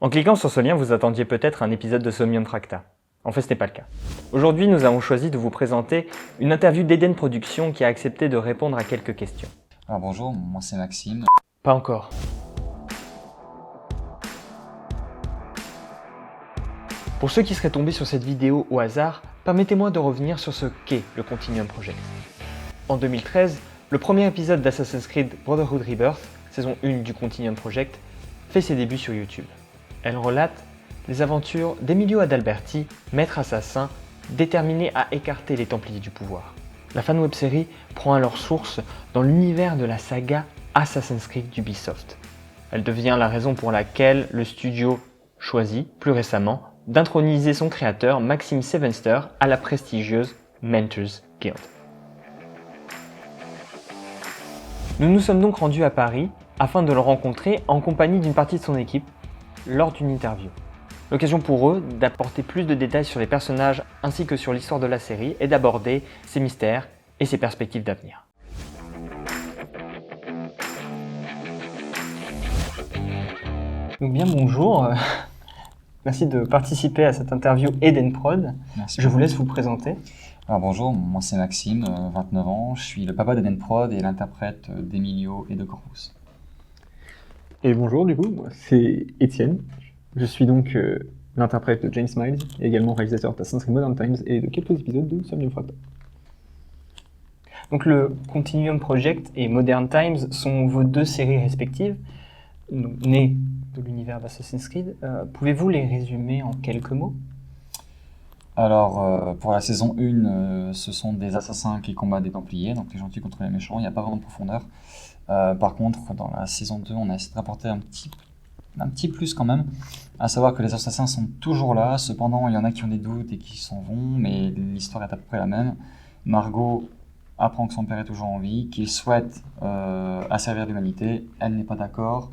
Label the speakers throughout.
Speaker 1: En cliquant sur ce lien, vous attendiez peut-être un épisode de Somnium Tracta. En fait, ce n'est pas le cas. Aujourd'hui, nous avons choisi de vous présenter une interview d'Eden Productions qui a accepté de répondre à quelques questions.
Speaker 2: Alors bonjour, moi c'est Maxime.
Speaker 1: Pas encore. Pour ceux qui seraient tombés sur cette vidéo au hasard, permettez-moi de revenir sur ce qu'est le Continuum Project. En 2013, le premier épisode d'Assassin's Creed Brotherhood Rebirth, saison 1 du Continuum Project, fait ses débuts sur YouTube. Elle relate les aventures d'Emilio Adalberti, maître assassin, déterminé à écarter les Templiers du pouvoir. La fan web-série prend alors source dans l'univers de la saga Assassin's Creed d'Ubisoft. Elle devient la raison pour laquelle le studio choisit, plus récemment, d'introniser son créateur Maxime Sevenster à la prestigieuse Mentors Guild. Nous nous sommes donc rendus à Paris afin de le rencontrer en compagnie d'une partie de son équipe lors d'une interview. L'occasion pour eux d'apporter plus de détails sur les personnages ainsi que sur l'histoire de la série et d'aborder ses mystères et ses perspectives d'avenir. Donc bien bonjour, merci de participer à cette interview Eden Prod.
Speaker 2: Merci.
Speaker 1: Je vous laisse vous présenter.
Speaker 2: Alors bonjour, moi c'est Maxime, 29 ans, je suis le papa d'Eden Prod et l'interprète d'Emilio et de Corvus.
Speaker 3: Et bonjour, du coup, moi c'est Étienne. Je suis donc l'interprète de James Miles et également réalisateur d'Assassin's Creed Modern Times et de quelques épisodes de Somnium Tracta.
Speaker 1: Donc le Continuum Project et Modern Times sont vos deux séries respectives, donc, nées de l'univers d'Assassin's Creed. Pouvez-vous les résumer en quelques mots ?
Speaker 2: Alors pour la saison 1, ce sont des assassins qui combattent des Templiers, donc les gentils contre les méchants, il n'y a pas vraiment de profondeur. Par contre, dans la saison 2, on a essayé de rapporter un petit plus quand même, à savoir que les assassins sont toujours là, cependant il y en a qui ont des doutes et qui s'en vont, mais l'histoire est à peu près la même. Margot apprend que son père est toujours en vie, qu'il souhaite asservir l'humanité, elle n'est pas d'accord,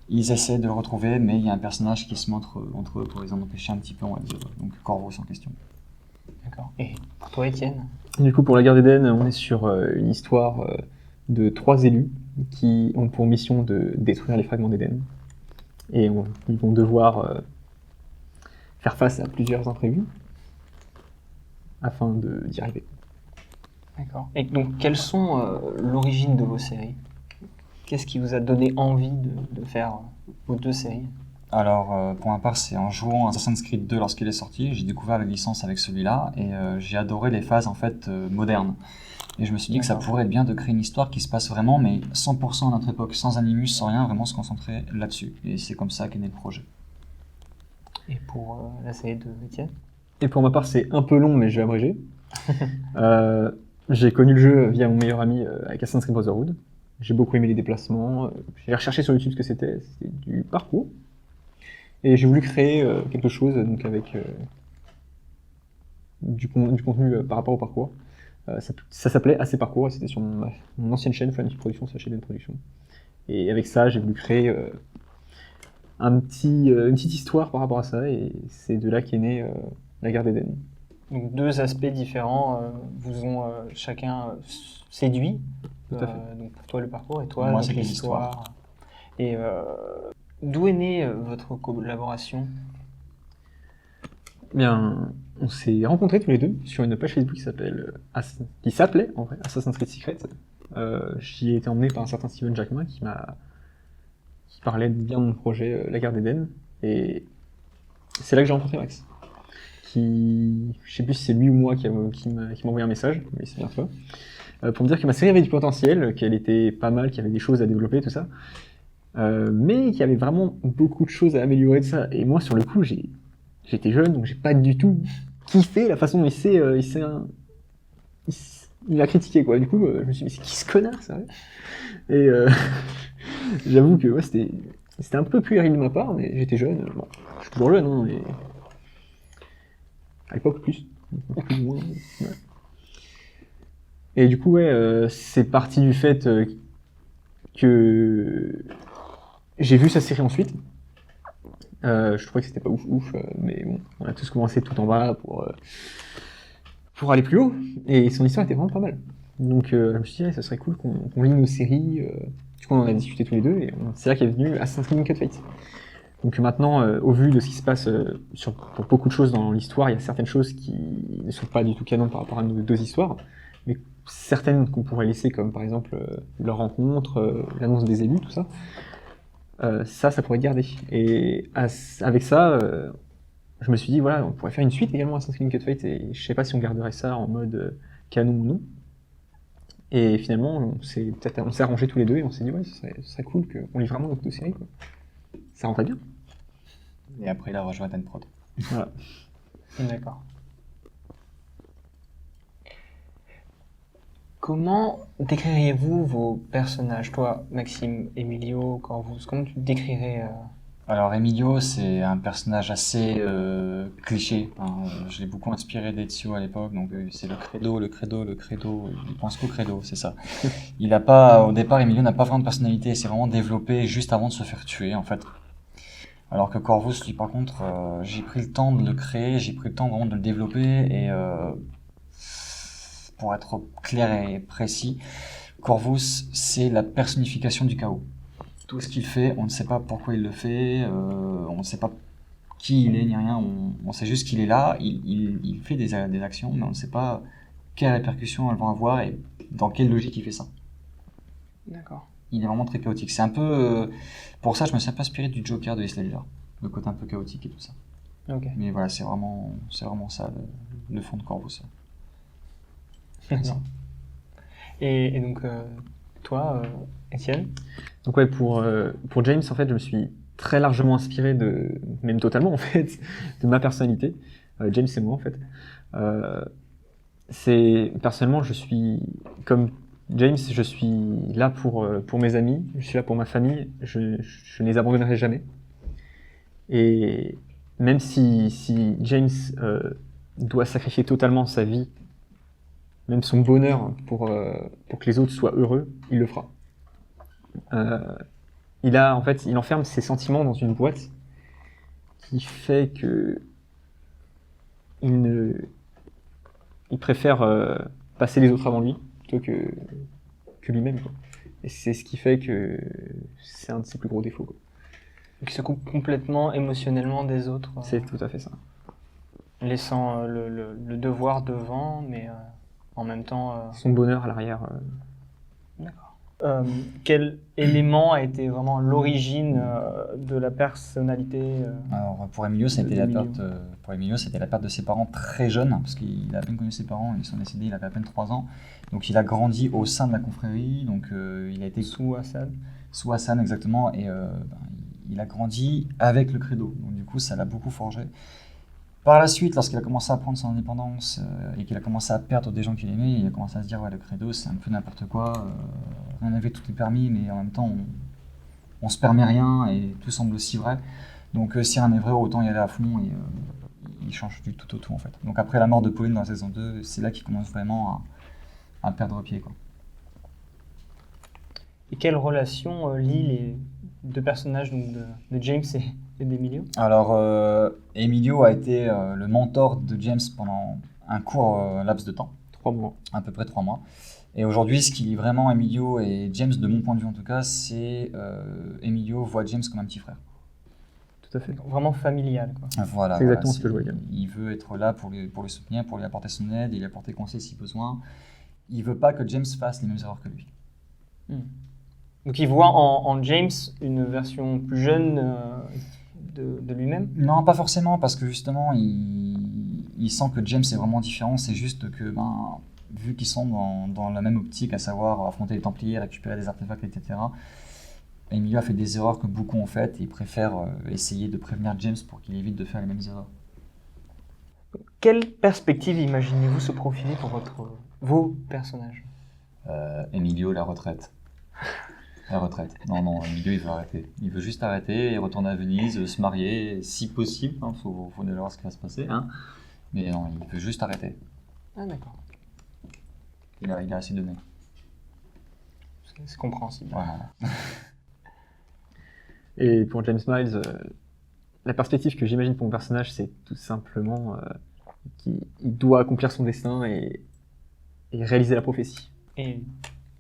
Speaker 2: ils essaient de le retrouver, mais il y a un personnage qui se montre entre eux pour les en empêcher un petit peu, on va dire, donc Corvus en question.
Speaker 1: D'accord. Et pour toi Étienne ?
Speaker 3: Du coup, pour la guerre d'Eden, on est sur une histoire de 3 élus qui ont pour mission de détruire les fragments d'Eden. Et ils vont devoir faire face à plusieurs imprévus afin d'y arriver.
Speaker 1: D'accord. Et donc, quelles sont l'origine de vos séries ? Qu'est-ce qui vous a donné envie de faire vos deux séries ?
Speaker 2: Alors, pour ma part, c'est en jouant à Assassin's Creed 2 lorsqu'il est sorti, j'ai découvert la licence avec celui-là, et j'ai adoré les phases en fait modernes. Et je me suis dit que ça pourrait être bien de créer une histoire qui se passe vraiment, mais 100% à notre époque, sans animus, sans rien, vraiment se concentrer là-dessus. Et c'est comme ça qu'est né le projet.
Speaker 1: Et pour la série de Étienne ?
Speaker 3: Et pour ma part, c'est un peu long, mais je vais abréger. J'ai connu le jeu via mon meilleur ami avec Assassin's Creed Brotherhood. J'ai beaucoup aimé les déplacements. J'ai recherché sur YouTube ce que c'était. C'était du parcours. Et j'ai voulu créer quelque chose donc avec du contenu par rapport au parcours. Ça s'appelait AC Parcours et c'était sur mon ancienne chaîne Flanity Productions, sa chaîne Production. Et avec ça, j'ai voulu créer une petite histoire par rapport à ça et c'est de là qu'est née la guerre d'Eden.
Speaker 1: Donc deux aspects différents vous ont chacun séduit.
Speaker 3: Tout à fait.
Speaker 1: Donc pour toi le parcours et toi
Speaker 2: Moi,
Speaker 1: donc,
Speaker 2: c'est
Speaker 1: l'histoire. Et d'où est née votre collaboration ?
Speaker 3: Bien, on s'est rencontrés tous les deux sur une page Facebook qui s'appelait en vrai Assassin's Creed Secret. J'y ai été emmené par un certain Steven Jackman qui parlait bien de mon projet La Guerre d'Eden. Et c'est là que j'ai rencontré Max. Je sais plus si c'est lui ou moi qui m'a envoyé un message, mais c'est bien toi. Pour me dire que ma série avait du potentiel, qu'elle était pas mal, qu'il y avait des choses à développer, tout ça. Mais qu'il y avait vraiment beaucoup de choses à améliorer de ça. Et moi, sur le coup, j'étais jeune, donc j'ai pas du tout kiffé la façon dont il a critiqué, quoi. Du coup, je me suis dit, mais c'est qui ce connard, ça ? Et j'avoue que ouais, c'était un peu puéril de ma part, mais j'étais jeune. Bon, je suis toujours jeune, hein, mais à l'époque plus ou moins. Ouais. Et du coup, ouais, c'est parti du fait que j'ai vu sa série ensuite. Je trouvais que c'était pas ouf, mais bon, on a tous commencé tout en bas pour aller plus haut, et son histoire était vraiment pas mal. Donc je me suis dit, ouais, ça serait cool qu'on lit nos séries. Du coup, on en a discuté tous les deux, et c'est là qu'est venu Assassin's Creed Cut Fate. Donc maintenant, au vu de ce qui se passe pour beaucoup de choses dans l'histoire, il y a certaines choses qui ne sont pas du tout canon par rapport à nos deux histoires, mais certaines qu'on pourrait laisser, comme par exemple leur rencontre, l'annonce des élus, tout ça, ça pourrait garder. Et avec ça, je me suis dit, voilà, on pourrait faire une suite également à Assassin's Creed Cut Fate, et je sais pas si on garderait ça en mode canon ou non. Et finalement, on s'est arrangé tous les deux et on s'est dit, ouais, ce serait cool qu'on lit vraiment notre deux séries, quoi. Ça rentrait bien.
Speaker 2: Et après, il a rejoint Tenprod.
Speaker 3: Voilà.
Speaker 1: D'accord. Comment décririez-vous vos personnages, toi, Maxime, Emilio, Corvus? Comment tu décrirais
Speaker 2: Alors, Emilio, c'est un personnage assez cliché. Hein. Je l'ai beaucoup inspiré d'Ezio à l'époque, donc c'est le credo. Il pense qu'au credo, c'est ça. Au départ, Emilio n'a pas vraiment de personnalité, c'est vraiment développé juste avant de se faire tuer, en fait. Alors que Corvus, lui, par contre, j'ai pris le temps de le créer, j'ai pris le temps vraiment de le développer, et pour être clair et précis, Corvus, c'est la personnification du chaos. Tout ce qu'il fait, on ne sait pas pourquoi il le fait, on ne sait pas qui il est, ni rien, on sait juste qu'il est là, il fait des actions, mais on ne sait pas quelles répercussions elles vont avoir et dans quelle logique il fait ça.
Speaker 1: D'accord.
Speaker 2: Il est vraiment très chaotique. C'est un peu... pour ça, je me suis un peu inspiré du Joker de Heath Ledger, le côté un peu chaotique et tout ça.
Speaker 1: Ok.
Speaker 2: Mais voilà, c'est vraiment ça, le fond de Corvus.
Speaker 1: D'accord. Et donc, toi, Étienne?
Speaker 3: Donc ouais, pour James, en fait, je me suis très largement inspiré même totalement en fait, de ma personnalité. James c'est moi en fait. Personnellement, je suis comme James, je suis là pour mes amis, je suis là pour ma famille, je ne les abandonnerai jamais. Et même si James doit sacrifier totalement sa vie, même son bonheur pour que les autres soient heureux, il le fera. Il enferme ses sentiments dans une boîte qui fait que il préfère passer les autres avant lui plutôt que lui-même, quoi. Et c'est ce qui fait que c'est un de ses plus gros défauts, quoi.
Speaker 1: Donc, il se coupe complètement émotionnellement des autres,
Speaker 3: C'est tout à fait ça.
Speaker 1: laissant le devoir devant, mais en même temps...
Speaker 3: Son bonheur à l'arrière.
Speaker 1: D'accord. Quel élément a été vraiment l'origine de la personnalité
Speaker 2: Alors pour Emilio, c'était
Speaker 1: d'Emilio.
Speaker 2: la perte de ses parents très jeune, parce qu'il a à peine connu ses parents, ils sont décédés, il avait à peine 3 ans. Donc il a grandi au sein de la confrérie, donc il a été
Speaker 1: sous Assad?
Speaker 2: sous Hassan exactement, et il a grandi avec le credo. Donc du coup, ça l'a beaucoup forgé. Par la suite, lorsqu'il a commencé à prendre son indépendance et qu'il a commencé à perdre des gens qu'il aimait, il a commencé à se dire ouais, le credo c'est un peu n'importe quoi, rien n'avait tout est permis, mais en même temps on se permet rien et tout semble si vrai. Donc si rien n'est vrai, autant y aller à fond et il change du tout au tout en fait. Donc après la mort de Pauline dans la saison 2, c'est là qu'il commence vraiment à perdre pied, quoi.
Speaker 1: Et quelle relation lie les deux personnages donc, de James et d'Emilio?
Speaker 2: Alors, Emilio a été le mentor de James pendant un court laps de temps,
Speaker 3: 3 mois.
Speaker 2: à peu près 3 mois. Et aujourd'hui, ce qui lie vraiment Emilio et James, de mon point de vue en tout cas, c'est Emilio voit James comme un petit frère.
Speaker 3: Tout à fait.
Speaker 1: Vraiment familial, quoi.
Speaker 2: Voilà,
Speaker 3: C'est exactement ce que je voulais dire.
Speaker 2: Il veut être là pour lui soutenir, pour lui apporter son aide, et lui apporter conseil si besoin. Il veut pas que James fasse les mêmes erreurs que lui.
Speaker 1: Donc il voit en James une version plus jeune de lui-même?
Speaker 2: Non, pas forcément, parce que justement, il sent que James est vraiment différent. C'est juste que, vu qu'ils sont dans la même optique, à savoir affronter les Templiers, récupérer des artefacts, etc., Emilio a fait des erreurs que beaucoup ont faites et il préfère essayer de prévenir James pour qu'il évite de faire les mêmes erreurs.
Speaker 1: Quelle perspective imaginez-vous se profiler pour vos personnages?
Speaker 2: Emilio, la retraite. La retraite. Non, Emilio, il veut arrêter. Il veut juste arrêter et retourner à Venise, se marier, si possible. Faut voir ce qui va se passer. Mais non, il veut juste arrêter.
Speaker 1: Ah d'accord.
Speaker 2: Il a assez donné.
Speaker 1: C'est compréhensible.
Speaker 2: Voilà.
Speaker 3: Et pour James Miles, la perspective que j'imagine pour mon personnage, c'est tout simplement qu'il doit accomplir son destin et réaliser la prophétie.
Speaker 1: Et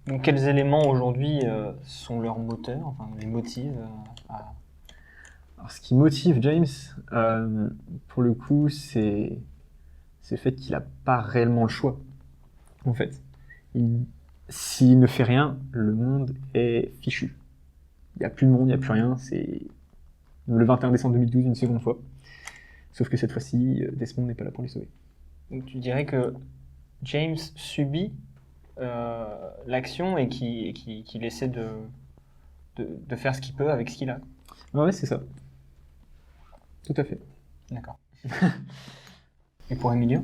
Speaker 1: donc quels éléments aujourd'hui sont leurs moteurs, enfin les motivent
Speaker 3: Alors, ce qui motive James, pour le coup, c'est le fait qu'il n'a pas réellement le choix. En fait, s'il ne fait rien, le monde est fichu. Il n'y a plus de monde, il n'y a plus rien. C'est le 21 décembre 2012, une seconde fois. Sauf que cette fois-ci, Desmond n'est pas là pour les sauver.
Speaker 1: Donc tu dirais que James subit l'action et qu'il essaie de faire ce qu'il peut avec ce qu'il a.
Speaker 3: Ouais, c'est ça. Tout à fait.
Speaker 1: D'accord. Et pour Emilio?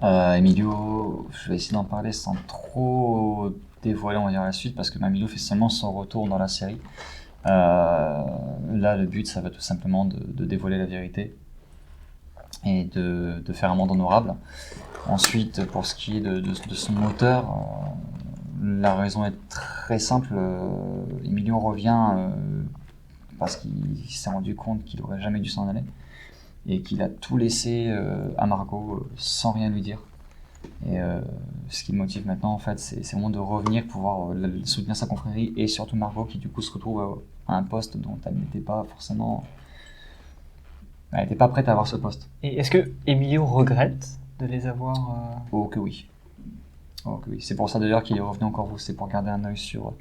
Speaker 2: Emilio, je vais essayer d'en parler sans trop dévoiler, on va dire, la suite, parce que Emilio fait seulement son retour dans la série. Là, le but, ça va tout simplement de dévoiler la vérité et de faire un monde honorable. Ensuite, pour ce qui est de son moteur, la raison est très simple. Emilio revient parce qu'il s'est rendu compte qu'il n'aurait jamais dû s'en aller et qu'il a tout laissé à Margot sans rien lui dire. Et ce qui le motive maintenant, en fait, c'est vraiment de revenir, pouvoir soutenir sa confrérie et surtout Margot qui du coup se retrouve à un poste dont elle n'était pas forcément... Elle n'était pas prête à avoir ce poste.
Speaker 1: Et est-ce que Emilio regrette de les avoir
Speaker 2: Oh que oui. Oh que oui. C'est pour ça d'ailleurs qu'il est revenu encore vous, c'est pour garder un œil sur...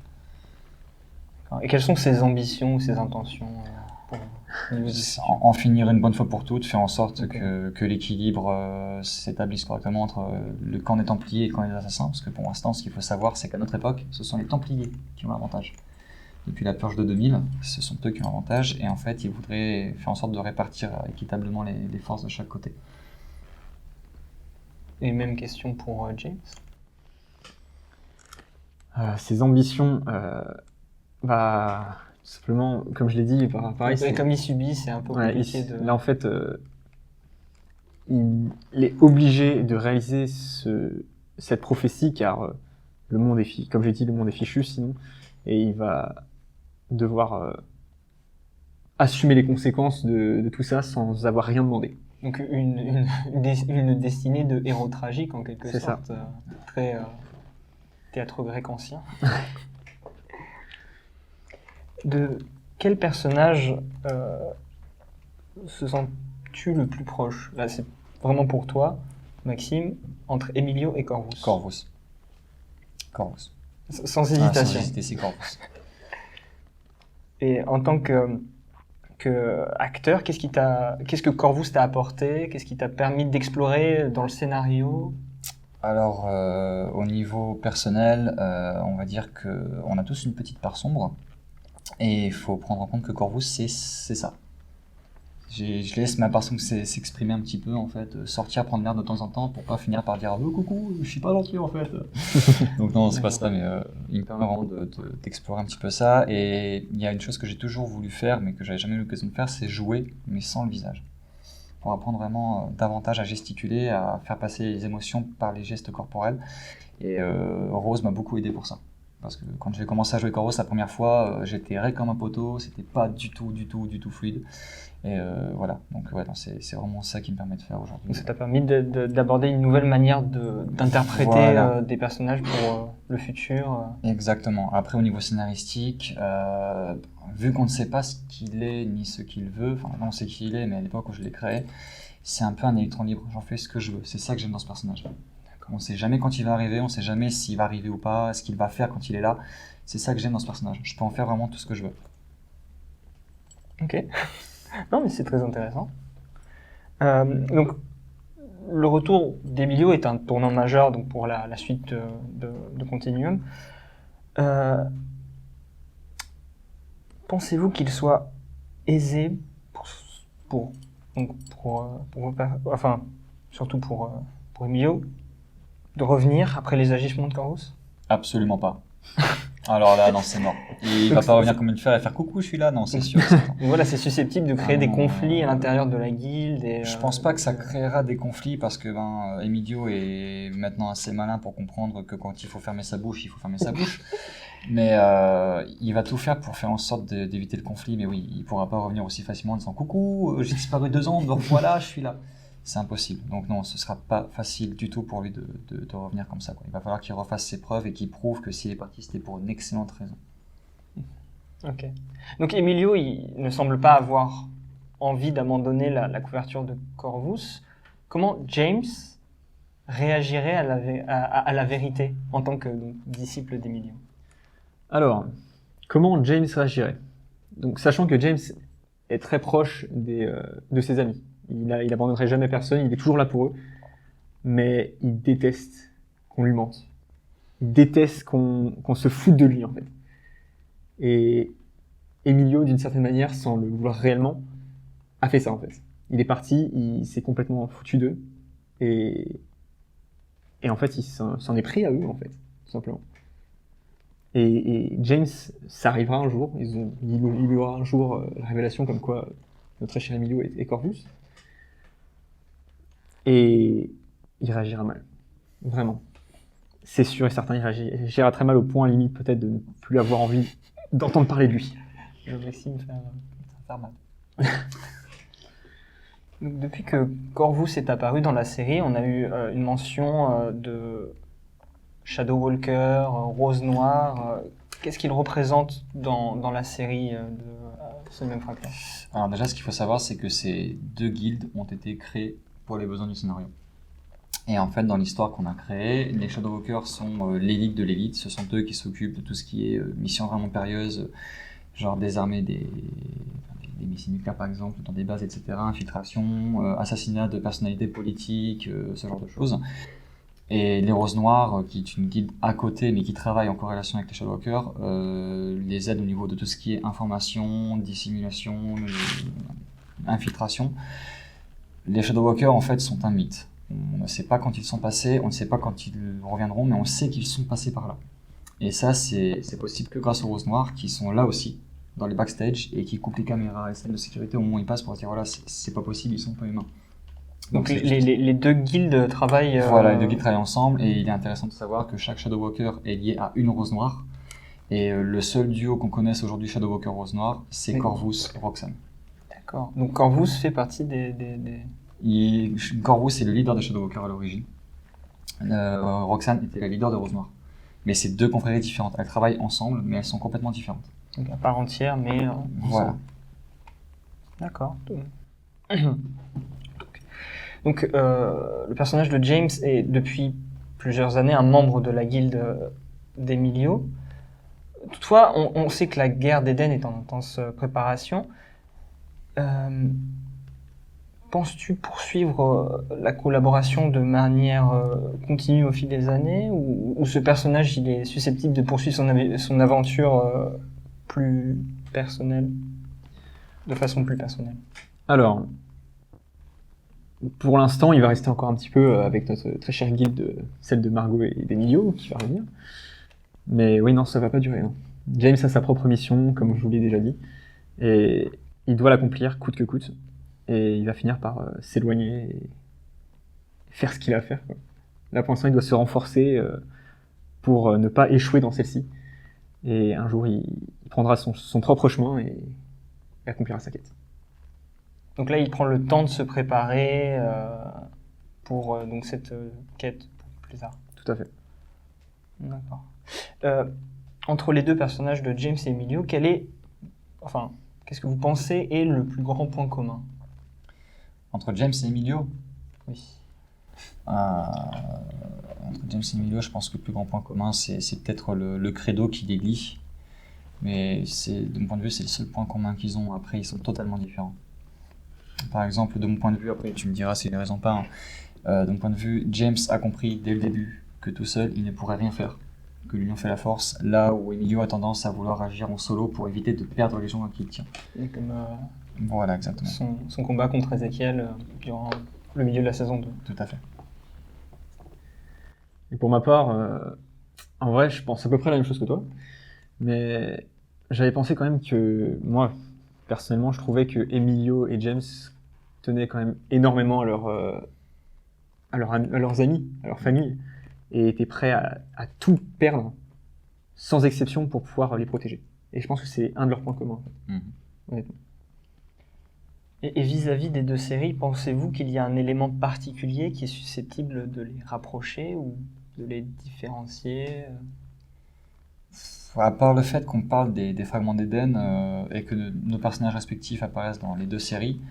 Speaker 1: Et quelles sont ses ambitions ou ses intentions pour
Speaker 2: en finir une bonne fois pour toutes, faire en sorte que l'équilibre s'établisse correctement entre le camp des Templiers et le camp des Assassins, parce que pour l'instant, ce qu'il faut savoir, c'est qu'à notre époque, ce sont les Templiers qui ont l'avantage. Depuis la purge de 2000, ce sont eux qui ont l'avantage, et en fait, ils voudraient faire en sorte de répartir équitablement les forces de chaque côté.
Speaker 1: Et même question pour James.
Speaker 3: Ses ambitions, simplement, comme je l'ai dit, pareil.
Speaker 1: Comme il subit, c'est un peu compliqué de...
Speaker 3: Là, en fait, il est obligé de réaliser cette prophétie, car le monde est comme j'ai dit, le monde est fichu sinon, et il va devoir assumer les conséquences de tout ça sans avoir rien demandé.
Speaker 1: Donc une destinée de héros tragique en quelque sorte, très théâtre grec ancien. De quel personnage se sens-tu le plus proche? Là, c'est vraiment pour toi, Maxime, entre Emilio et Corvus.
Speaker 2: Corvus.
Speaker 1: Sans hésitation.
Speaker 2: Sans hésiter, c'est Corvus.
Speaker 1: Et en tant que acteur, qu'est-ce que Corvus t'a apporté? Qu'est-ce qui t'a permis d'explorer dans le scénario?
Speaker 2: Alors, au niveau personnel, on va dire qu'on a tous une petite part sombre. Et il faut prendre en compte que Corvus, c'est ça. Je laisse ma part sombre s'exprimer un petit peu, en fait, sortir, prendre l'air de temps en temps pour pas finir par dire oh, coucou, je suis pas gentil en fait. Donc non, c'est pas ça, mais il me permet vraiment d'explorer un petit peu ça. Et il y a une chose que j'ai toujours voulu faire, mais que j'avais jamais eu l'occasion de faire, c'est jouer, mais sans le visage. Pour apprendre vraiment davantage à gesticuler, à faire passer les émotions par les gestes corporels. Et Rose m'a beaucoup aidé pour ça. Parce que quand j'ai commencé à jouer Corvus la première fois, j'étais raide comme un poteau, c'était pas du tout fluide. Et voilà, donc ouais, c'est vraiment ça qui me permet de faire aujourd'hui.
Speaker 1: Donc ça t'a permis d'aborder une nouvelle manière d'interpréter voilà. Des personnages pour le futur.
Speaker 2: Exactement. Après, au niveau scénaristique, vu qu'on ne sait pas ce qu'il est ni ce qu'il veut, enfin non, on sait qui il est, mais à l'époque où je l'ai créé, c'est un peu un électron libre, j'en fais ce que je veux. C'est ça que j'aime dans ce personnage. On ne sait jamais quand il va arriver, on ne sait jamais s'il va arriver ou pas, ce qu'il va faire quand il est là. C'est ça que j'aime dans ce personnage. Je peux en faire vraiment tout ce que je veux.
Speaker 1: Ok. Non, mais c'est très intéressant. Donc, le retour d'Emilio est un tournant majeur donc, pour la suite de Continuum. Pensez-vous qu'il soit aisé surtout pour Emilio, de revenir après les agissements de Corvus?
Speaker 2: Absolument pas. Alors là, non, c'est mort. Il va pas revenir comme une fer et faire coucou, je suis là. Non, c'est sûr.
Speaker 1: Voilà, c'est susceptible de créer des conflits à l'intérieur de la guilde.
Speaker 2: Je pense pas que ça créera des conflits parce que Emilio est maintenant assez malin pour comprendre que quand il faut fermer sa bouche, il faut fermer sa bouche. Mais il va tout faire pour faire en sorte d'éviter le conflit. Mais oui, il pourra pas revenir aussi facilement en disant coucou, j'ai disparu 2 ans, me revoilà, je suis là. C'est impossible. Donc non, ce sera pas facile du tout pour lui de revenir comme ça, quoi. Il va falloir qu'il refasse ses preuves et qu'il prouve que s'il est parti, c'était pour une excellente raison.
Speaker 1: Ok. Donc Emilio, il ne semble pas avoir
Speaker 4: envie d'abandonner la couverture de Corvus, comment James réagirait à la vérité en tant que donc, disciple d'Emilio?
Speaker 3: Alors, comment James réagirait? Donc, sachant que James est très proche de ses amis. Il abandonnerait jamais personne, il est toujours là pour eux. Mais il déteste qu'on lui mente. Il déteste qu'on se foute de lui, en fait. Et Emilio, d'une certaine manière, sans le vouloir réellement, a fait ça, en fait. Il est parti, il s'est complètement foutu d'eux. Et en fait, il s'en est pris à eux, en fait, tout simplement. Et James, ça arrivera un jour. Il y aura un jour la révélation comme quoi notre très cher Emilio est Corvus. Et il réagira mal. Vraiment. C'est sûr et certain, il réagira très mal au point, limite, peut-être, de ne plus avoir envie d'entendre parler de lui.
Speaker 4: Je vais essayer de faire mal. Donc, depuis que Corvus est apparu dans la série, on a eu une mention de Shadow Walker, Rose Noire. Qu'est-ce qu'il représente dans la série de ce même fractal?
Speaker 2: Alors déjà, ce qu'il faut savoir, c'est que ces 2 guildes ont été créées pour les besoins du scénario. Et en fait, dans l'histoire qu'on a créée, les Shadowwalkers sont l'élite de l'élite. Ce sont eux qui s'occupent de tout ce qui est mission vraiment périlleuse, genre désarmer des missiles nucléaires par exemple, dans des bases, etc., infiltration, assassinat de personnalités politiques, ce genre de choses. Et les Roses Noires, qui est une guilde à côté, mais qui travaille en corrélation avec les Shadowwalkers, les aident au niveau de tout ce qui est information, dissimulation, infiltration. Les Shadowwalkers, en fait, sont un mythe. On ne sait pas quand ils sont passés, on ne sait pas quand ils reviendront, mais on sait qu'ils sont passés par là. Et ça, c'est possible que grâce aux Roses Noires, qui sont là aussi, dans les backstage, et qui coupent les caméras et celles de sécurité au moment où ils passent pour se dire, voilà, c'est pas possible, ils sont pas humains.
Speaker 4: Donc les 2 guildes travaillent...
Speaker 2: Voilà, les 2 guildes travaillent ensemble, et il est intéressant de savoir que chaque Shadowwalker est lié à une Rose Noire, et le seul duo qu'on connaisse aujourd'hui Shadowwalker Rose Noire, c'est Corvus Roxanne.
Speaker 4: D'accord. Donc Corvus fait partie des...
Speaker 2: Corvus est le leader de Shadowwalker à l'origine. Roxanne était la leader de Rose Noire. Mais c'est 2 confréries différentes. Elles travaillent ensemble, mais elles sont complètement différentes.
Speaker 4: Donc à part entière, mais...
Speaker 2: voilà.
Speaker 4: D'accord. Donc le personnage de James est depuis plusieurs années un membre de la guilde d'Emilio. Toutefois, on sait que la guerre d'Eden est en intense préparation. Penses-tu poursuivre la collaboration de manière continue au fil des années, ou ce personnage il est susceptible de poursuivre son aventure plus personnelle, de façon plus personnelle?
Speaker 3: Alors, pour l'instant, il va rester encore un petit peu avec notre très chère guilde, celle de Margot et d'Emilio, qui va revenir. Mais oui, non, ça va pas durer. Non. James a sa propre mission, comme je vous l'ai déjà dit, et il doit l'accomplir coûte que coûte. Et il va finir par s'éloigner et faire ce qu'il a à faire, quoi. Là, pour l'instant, il doit se renforcer pour ne pas échouer dans celle-ci. Et un jour, il prendra son propre chemin et accomplira sa quête.
Speaker 4: Donc là, il prend le temps de se préparer pour donc cette quête plus tard.
Speaker 3: Tout à fait.
Speaker 4: D'accord. Entre les 2 personnages de James et Emilio, qu'est-ce que vous pensez est le plus grand point commun?
Speaker 2: Entre James et Emilio?
Speaker 4: Oui.
Speaker 2: Entre James et Emilio, je pense que le plus grand point commun, c'est peut-être le credo qui les lie. Mais de mon point de vue, c'est le seul point commun qu'ils ont. Après, ils sont totalement différents. Par exemple, de mon point de vue, après tu me diras s'il a raison ou pas, de mon point de vue, James a compris dès le début que tout seul, il ne pourrait rien faire, que l'union fait la force, là où Emilio a tendance à vouloir agir en solo pour éviter de perdre les gens à qui il tient.
Speaker 4: Et comme
Speaker 2: voilà, exactement.
Speaker 4: son combat contre Ezekiel durant le milieu de la saison 2.
Speaker 2: Tout à fait.
Speaker 3: Et pour ma part, en vrai, je pense à peu près la même chose que toi, mais j'avais pensé quand même que, moi, personnellement, je trouvais que Emilio et James tenaient quand même énormément à leurs amis, à leur famille, et étaient prêts à tout perdre, sans exception, pour pouvoir les protéger. Et je pense que c'est un de leurs points communs, en fait. Honnêtement.
Speaker 4: Et vis-à-vis des 2 séries, pensez-vous qu'il y a un élément particulier qui est susceptible de les rapprocher ou de les différencier?
Speaker 2: À part le fait qu'on parle des fragments d'Éden et que nos personnages respectifs apparaissent dans les deux séries,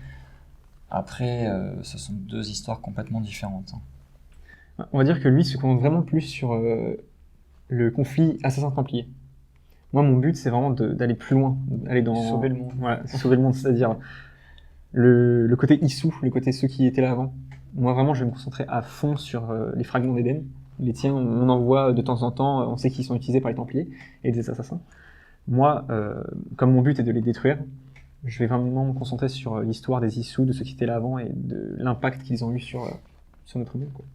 Speaker 2: après, ce sont deux histoires complètement différentes.
Speaker 3: On va dire que lui se concentre vraiment plus sur le conflit assassin-templier. Moi, mon but, c'est vraiment d'aller plus loin, d'aller dans...
Speaker 4: Sauver le monde.
Speaker 3: Voilà, sauver le monde, c'est-à-dire le côté Issou, le côté ceux qui étaient là avant. Moi, vraiment, je vais me concentrer à fond sur les fragments d'Éden. Les tiens, on en voit de temps en temps, on sait qu'ils sont utilisés par les Templiers et des assassins. Moi, comme mon but est de les détruire, je vais vraiment me concentrer sur l'histoire des Issous, de ceux qui étaient là avant et de l'impact qu'ils ont eu sur notre monde, quoi.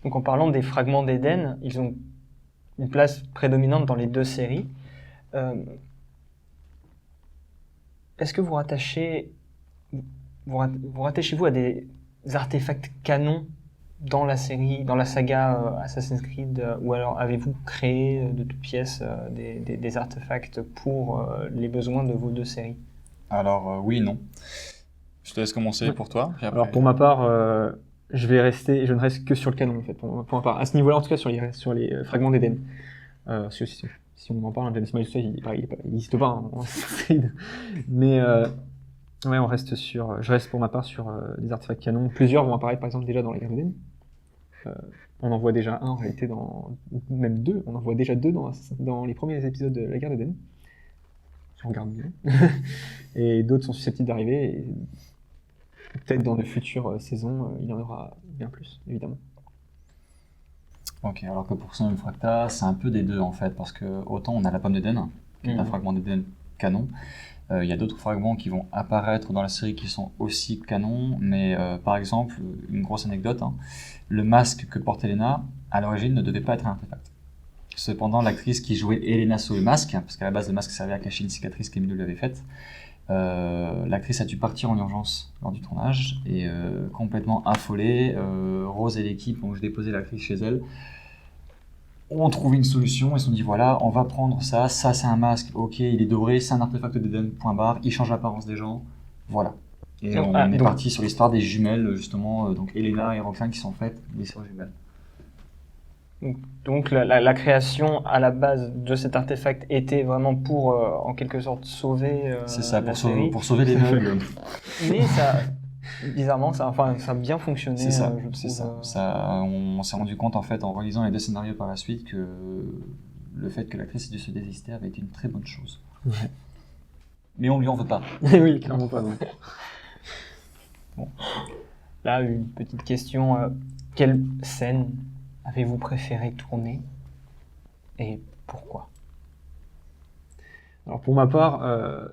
Speaker 4: Donc en parlant des fragments d'Éden, ils ont une place prédominante dans les deux séries. Est-ce que vous rattachez-vous à des artefacts canons dans la série, dans la saga Assassin's Creed, ou alors avez-vous créé de toutes pièces des artefacts pour les besoins de vos deux séries?
Speaker 2: Alors, oui et non. Je te laisse commencer pour toi. Puis après...
Speaker 3: Alors pour ma part, je ne reste que sur le canon en fait. Pour ma part, à ce niveau-là, en tout cas sur les fragments d'Éden. Si on en parle, James Milestone, il n'existe pas hein, en Assassin's Creed. Mais ouais, je reste pour ma part sur des artefacts canons. Plusieurs vont apparaître par exemple déjà dans la guerre d'Éden. On en voit déjà un en réalité même deux. On en voit déjà deux dans les premiers épisodes de la guerre d'Éden. Si on regarde bien. Et d'autres sont susceptibles d'arriver. Et peut-être dans de futures saisons, il y en aura bien plus, évidemment.
Speaker 2: Ok, alors que pour Sonum Fracta, c'est un peu des deux en fait, parce que autant on a la pomme d'Éden, qui est un fragment d'Éden canon, il y a d'autres fragments qui vont apparaître dans la série qui sont aussi canons, mais par exemple, une grosse anecdote, hein, le masque que porte Elena, à l'origine ne devait pas être un artefact. Cependant, l'actrice qui jouait Elena sous le masque, parce qu'à la base le masque servait à cacher une cicatrice qu'Emilio lui avait faite, l'actrice a dû partir en urgence lors du tournage et complètement affolée, Rose et l'équipe ont déposé l'actrice chez elle, ont trouvé une solution et se sont dit voilà, on va prendre ça c'est un masque, ok, il est doré, c'est un artefact d'Éden, point barre, il change l'apparence des gens, voilà. Et on est parti sur l'histoire des jumelles justement, donc Elena et Roxane qui sont faites des sœurs jumelles.
Speaker 4: Donc la création à la base de cet artefact était vraiment pour en quelque sorte sauver
Speaker 2: c'est ça,
Speaker 4: la série.
Speaker 2: pour sauver les meubles.
Speaker 4: Mais ça, bizarrement, ça a bien fonctionné.
Speaker 2: C'est ça,
Speaker 4: je trouve,
Speaker 2: c'est ça. On s'est rendu compte en fait en relisant les deux scénarios par la suite que le fait que l'actrice ait dû se désister avait été une très bonne chose.
Speaker 3: Ouais.
Speaker 2: Mais on lui en veut pas.
Speaker 3: Oui, clairement pas. Non.
Speaker 4: Bon. Là, une petite question. Quelle scène avez-vous préféré tourner et pourquoi?
Speaker 3: Alors pour ma part,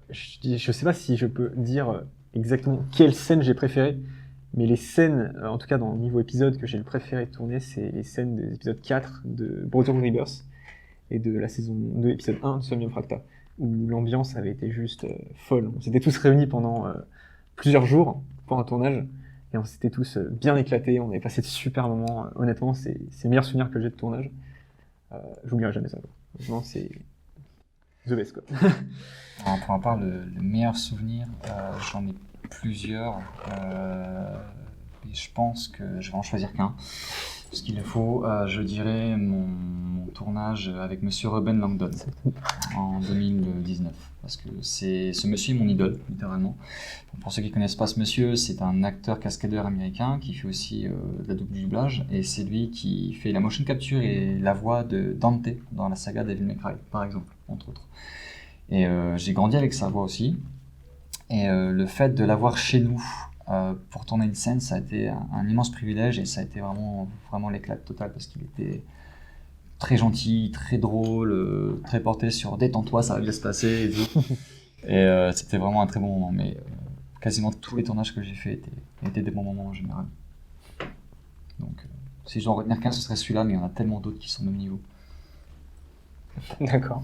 Speaker 3: je sais pas si je peux dire exactement quelle scène j'ai préférée, mais les scènes, en tout cas dans le niveau épisode que j'ai le préféré tourner, c'est les scènes de l'épisode 4 de Brotherhood Rebirth et de la saison 2, épisode 1 de Somnium Fracta, où l'ambiance avait été juste folle. On s'était tous réunis pendant plusieurs jours pour un tournage, et on s'était tous bien éclatés, on avait passé de super moments. Honnêtement, c'est les meilleurs souvenirs que j'ai de tournage. J'oublierai jamais ça. Vraiment, c'est the best, quoi.
Speaker 2: Alors, pour ma part, le meilleur souvenir, j'en ai plusieurs. Et je pense que je vais en choisir qu'un. Ce qu'il faut, je dirais mon tournage avec Monsieur Ruben Langdon en 2019. Parce que ce monsieur est mon idole, littéralement. Donc, pour ceux qui ne connaissent pas ce monsieur, c'est un acteur cascadeur américain qui fait aussi de la double doublage. Et c'est lui qui fait la motion capture et la voix de Dante dans la saga Devil May Cry, par exemple, entre autres. Et j'ai grandi avec sa voix aussi. Et le fait de l'avoir chez nous pour tourner une scène, ça a été un immense privilège et ça a été vraiment l'éclat total parce qu'il était très gentil, très drôle, très porté sur détends-toi, ça va bien se passer et tout. Et c'était vraiment un très bon moment. Mais quasiment tous les tournages que j'ai fait étaient des bons moments en général. Donc si je dois en retenir qu'un, ce serait celui-là, mais il y en a tellement d'autres qui sont au même niveau.
Speaker 4: D'accord.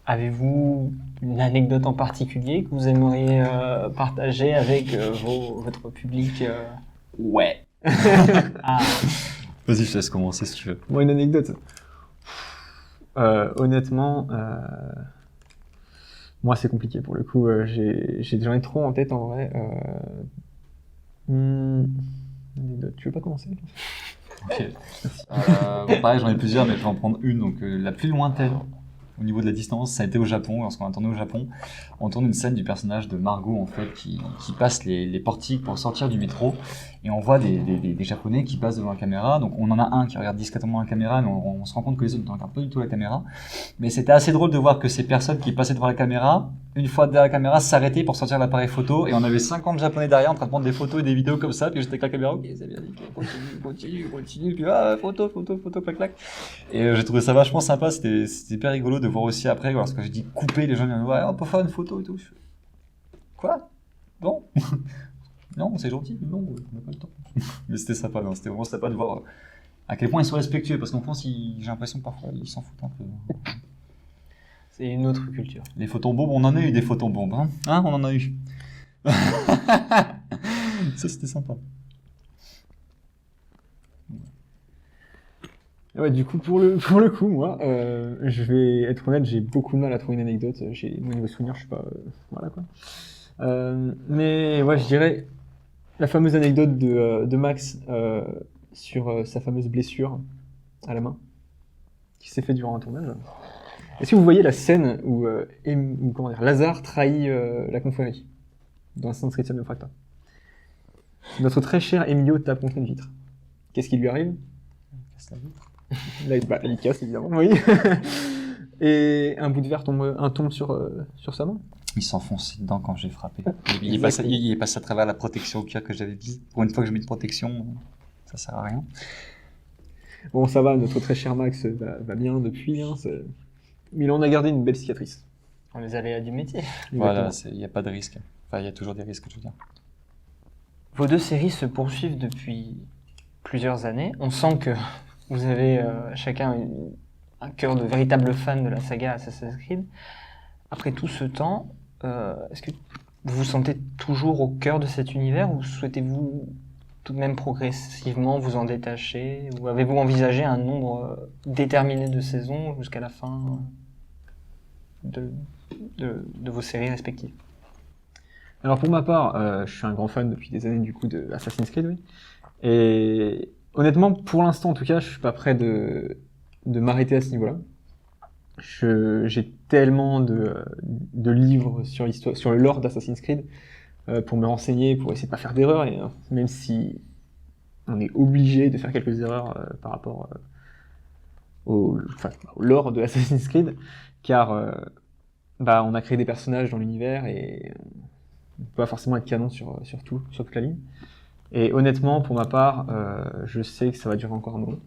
Speaker 4: Avez-vous une anecdote en particulier que vous aimeriez partager avec votre public
Speaker 2: Ouais.
Speaker 4: Ah.
Speaker 2: Vas-y, je te laisse commencer si tu veux.
Speaker 3: Moi, une anecdote. Honnêtement, moi, c'est compliqué pour le coup. J'en ai trop en tête en vrai. Anecdote. Tu veux pas commencer?
Speaker 2: Ok. Bon, pareil, j'en ai plusieurs, mais je vais en prendre une. Donc, la plus lointaine, au niveau de la distance, ça a été au Japon. Lorsqu'on a tourné au Japon, on tourne une scène du personnage de Margot, en fait, qui passe les portiques pour sortir du métro. Et on voit des Japonais qui passent devant la caméra. Donc, on en a un qui regarde discrètement la caméra, mais on se rend compte que les autres ne regardent pas du tout la caméra. Mais c'était assez drôle de voir que ces personnes qui passaient devant la caméra, une fois derrière la caméra, s'arrêtaient pour sortir l'appareil photo. Et on avait 50 Japonais derrière en train de prendre des photos et des vidéos comme ça. Puis j'étais avec la caméra, ok, c'est bien, continue. Puis photo, clac, clac. Et j'ai trouvé ça vachement sympa. C'était hyper rigolo de voir aussi après, lorsque j'ai dit couper, les gens disaient, ouais, on peut faire une photo et tout. Quoi? Bon? Non, c'est gentil, non, on n'a pas le temps. Mais c'était sympa, non, c'était vraiment sympa de voir à quel point ils sont respectueux, parce qu'en France, j'ai l'impression que parfois ils s'en foutent un peu.
Speaker 4: C'est une autre culture.
Speaker 2: Les photobombes, on en a eu des photobombes, hein, on en a eu. Ça, c'était sympa.
Speaker 3: Ouais, du coup, pour le coup, moi, je vais être honnête, j'ai beaucoup de mal à trouver une anecdote. Au niveau souvenir, je suis pas, voilà quoi. Mais ouais, je dirais la fameuse anecdote de Max sur sa fameuse blessure à la main qui s'est fait durant un tournage. Est-ce que vous voyez la scène où comment dire, Lazare trahit la confrérie dans Assassin's Creed Syndicate Fracta? Notre très cher Emilio tape contre une vitre. Qu'est-ce qui lui arrive? Là, il casse évidemment, oui. Et un bout de verre tombe sur sa main.
Speaker 2: Il s'enfonçait dedans quand j'ai frappé. Il est passé à travers la protection au cuir que j'avais mise. Pour une fois que je mets une protection, ça sert à rien.
Speaker 3: Bon, ça va, notre très cher Max va bien depuis. Hein, mais il en a gardé une belle cicatrice.
Speaker 4: On les aléas du métier.
Speaker 2: Voilà, il n'y a pas de risque. Enfin, il y a toujours des risques, je veux dire.
Speaker 4: Vos deux séries se poursuivent depuis plusieurs années. On sent que vous avez chacun un cœur de véritable fan de la saga Assassin's Creed. Après tout ce temps, est-ce que vous vous sentez toujours au cœur de cet univers ou souhaitez-vous tout de même progressivement vous en détacher? Ou avez-vous envisagé un nombre déterminé de saisons jusqu'à la fin de vos séries respectives?
Speaker 3: Alors pour ma part, je suis un grand fan depuis des années du coup de Assassin's Creed, oui. Et honnêtement, pour l'instant en tout cas, je suis pas prêt de m'arrêter à ce niveau-là. J'ai tellement de livres sur l'histoire, sur le lore d'Assassin's Creed pour me renseigner, pour essayer de pas faire d'erreurs, et même si on est obligé de faire quelques erreurs par rapport au lore de Assassin's Creed, car on a créé des personnages dans l'univers et on peut pas forcément être canon sur toute la ligne. Et honnêtement, pour ma part, je sais que ça va durer encore un moment.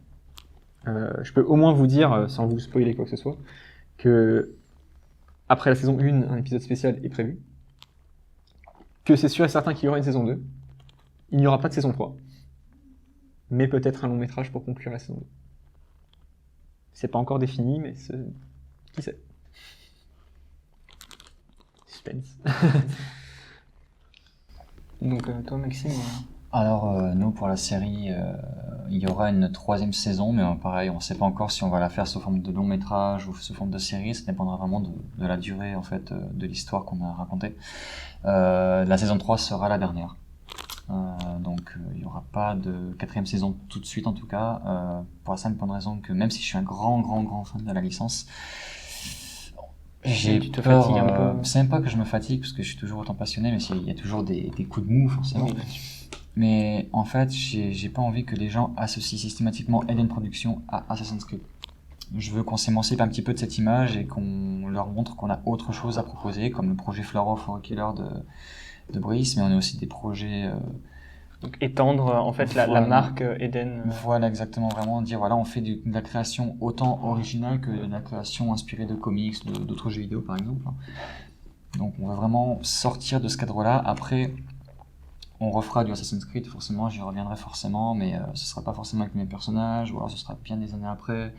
Speaker 3: Je peux au moins vous dire, sans vous spoiler quoi que ce soit, que après la saison 1, un épisode spécial est prévu, que c'est sûr et certain qu'il y aura une saison 2, il n'y aura pas de saison 3, mais peut-être un long métrage pour conclure la saison 2. C'est pas encore défini, mais qui sait? Suspense.
Speaker 4: Donc toi Maxime
Speaker 2: Alors nous pour la série il y aura une 3e saison, mais pareil on ne sait pas encore si on va la faire sous forme de long métrage ou sous forme de série. Ça dépendra vraiment de la durée en fait de l'histoire qu'on a racontée. La saison 3 sera la dernière, donc il n'y aura pas de 4e saison tout de suite en tout cas, pour la simple bonne raison que même si je suis un grand fan de la licence, j'ai
Speaker 4: tu te
Speaker 2: peur,
Speaker 4: fatigues un peu.
Speaker 2: c'est même pas que je me fatigue parce que je suis toujours autant passionné, mais il y a toujours des coups de mou forcément.
Speaker 4: Oui.
Speaker 2: Mais en fait, j'ai pas envie que les gens associent systématiquement Eden Productions à Assassin's Creed. Je veux qu'on s'émancipe un petit peu de cette image et qu'on leur montre qu'on a autre chose à proposer, comme le projet Flower for a Killer de Brice, mais on a aussi des projets...
Speaker 4: Donc étendre en fait la
Speaker 2: Voilà.
Speaker 4: marque Eden.
Speaker 2: Voilà, exactement, vraiment dire voilà, on fait de la création autant originale que de la création inspirée de comics, d'autres jeux vidéo par exemple. Donc on va vraiment sortir de ce cadre-là. Après, on refera du Assassin's Creed, forcément, j'y reviendrai forcément, mais ce sera pas forcément avec les mêmes personnages, ou alors ce sera bien des années après,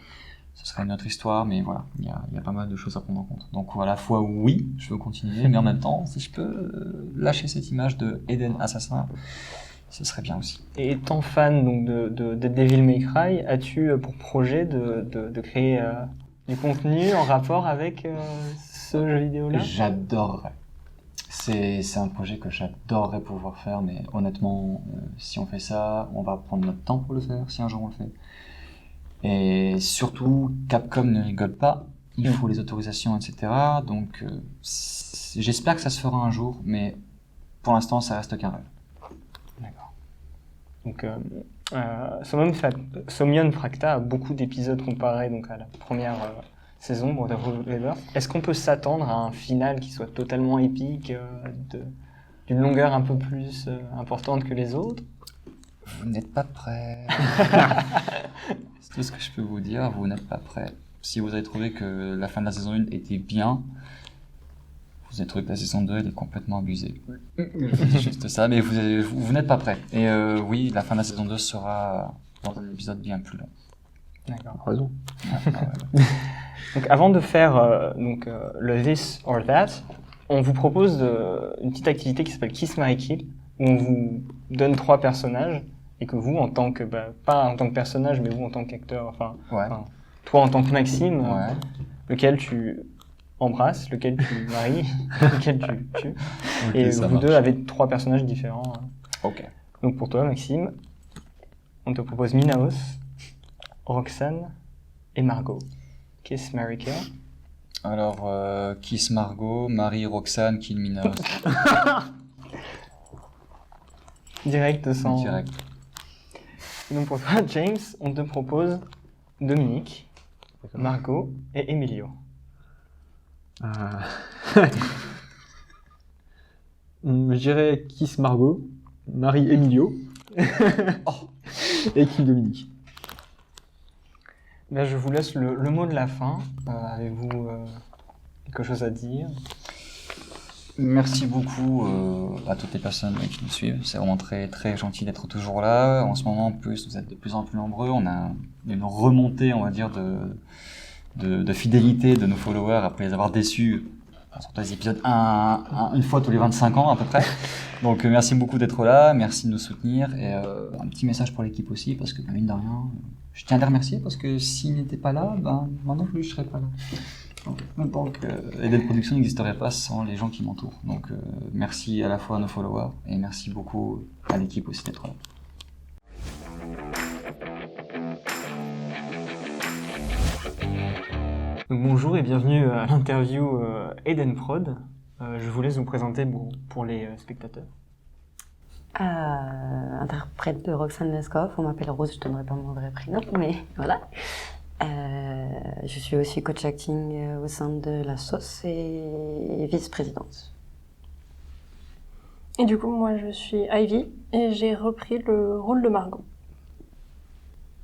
Speaker 2: ce sera une autre histoire, mais voilà, il y a pas mal de choses à prendre en compte. Donc à la fois oui, je veux continuer, mais en même temps, si je peux lâcher cette image de Eden Assassin, ce serait bien aussi.
Speaker 4: Et étant fan donc de Devil May Cry, as-tu pour projet de créer du contenu en rapport avec ce jeu vidéo-là?
Speaker 2: J'adorerais. C'est un projet que j'adorerais pouvoir faire, mais honnêtement, si on fait ça, on va prendre notre temps pour le faire, si un jour on le fait. Et surtout, Capcom ne rigole pas, il faut les autorisations, etc. Donc, j'espère que ça se fera un jour, mais pour l'instant, ça reste qu'un rêve.
Speaker 4: D'accord. Donc, Somnium Fracta a beaucoup d'épisodes comparés donc, à la première saison, Brotherhood Rebirth. Est-ce qu'on peut s'attendre à un final qui soit totalement épique, d'une longueur un peu plus importante que les autres?
Speaker 2: Vous n'êtes pas prêts. C'est tout ce que je peux vous dire, vous n'êtes pas prêts. Si vous avez trouvé que la fin de la saison 1 était bien, vous avez trouvé que la saison 2 elle est complètement abusée. C'est juste ça, mais vous n'êtes pas prêts. Et oui, la fin de la saison 2 sera dans un épisode bien plus long.
Speaker 4: D'accord.
Speaker 3: Raison.
Speaker 2: Ouais.
Speaker 4: Donc, avant de faire le This or That, on vous propose une petite activité qui s'appelle Kiss, Marry, Kill, où on vous donne 3 personnages et que vous, en tant que, pas en tant que personnage, mais vous en tant qu'acteur,
Speaker 2: Ouais.
Speaker 4: toi en tant que Maxime,
Speaker 2: Ouais.
Speaker 4: lequel tu embrasses, lequel tu maries, lequel tu tues.
Speaker 2: Ok,
Speaker 4: Et
Speaker 2: ça
Speaker 4: vous
Speaker 2: marche.
Speaker 4: deux avez 3 personnages différents.
Speaker 2: Ok.
Speaker 4: Donc pour toi, Maxime, on te propose Minaos, Roxane et Margot. Kiss, Marry, Kill.
Speaker 2: Alors, Kiss Margot, Marie Roxane, Kill Minaos.
Speaker 4: Direct sans...
Speaker 2: Direct.
Speaker 4: Et donc pour toi, James, on te propose Dominique, Margot et Emilio.
Speaker 3: Je dirais Kiss Margot, Marie Emilio et Kill Dominique.
Speaker 4: Là, je vous laisse le mot de la fin. Avez-vous quelque chose à dire?
Speaker 2: Merci beaucoup à toutes les personnes qui nous suivent. C'est vraiment très, très gentil d'être toujours là. En ce moment, en plus, vous êtes de plus en plus nombreux. On a une remontée, on va dire, de fidélité de nos followers après les avoir déçus sur les épisodes une fois tous les 25 ans à peu près. Donc merci beaucoup d'être là, merci de nous soutenir et un petit message pour l'équipe aussi parce que mine de rien, je tiens à les remercier parce que s'ils n'étaient pas là, moi non plus je serais pas là. Donc Eden Production n'existerait pas sans les gens qui m'entourent. Donc merci à la fois à nos followers et merci beaucoup à l'équipe aussi d'être là.
Speaker 4: Donc, bonjour et bienvenue à l'interview Eden Prod. Je vous laisse vous présenter pour les spectateurs.
Speaker 5: Interprète de Roxane Leskov, on m'appelle Rose, je ne donnerai pas mon vrai prénom, mais voilà. Je suis aussi coach acting au sein de la sauce et vice-présidente.
Speaker 6: Et du coup, moi je suis Ivy et j'ai repris le rôle de Margot.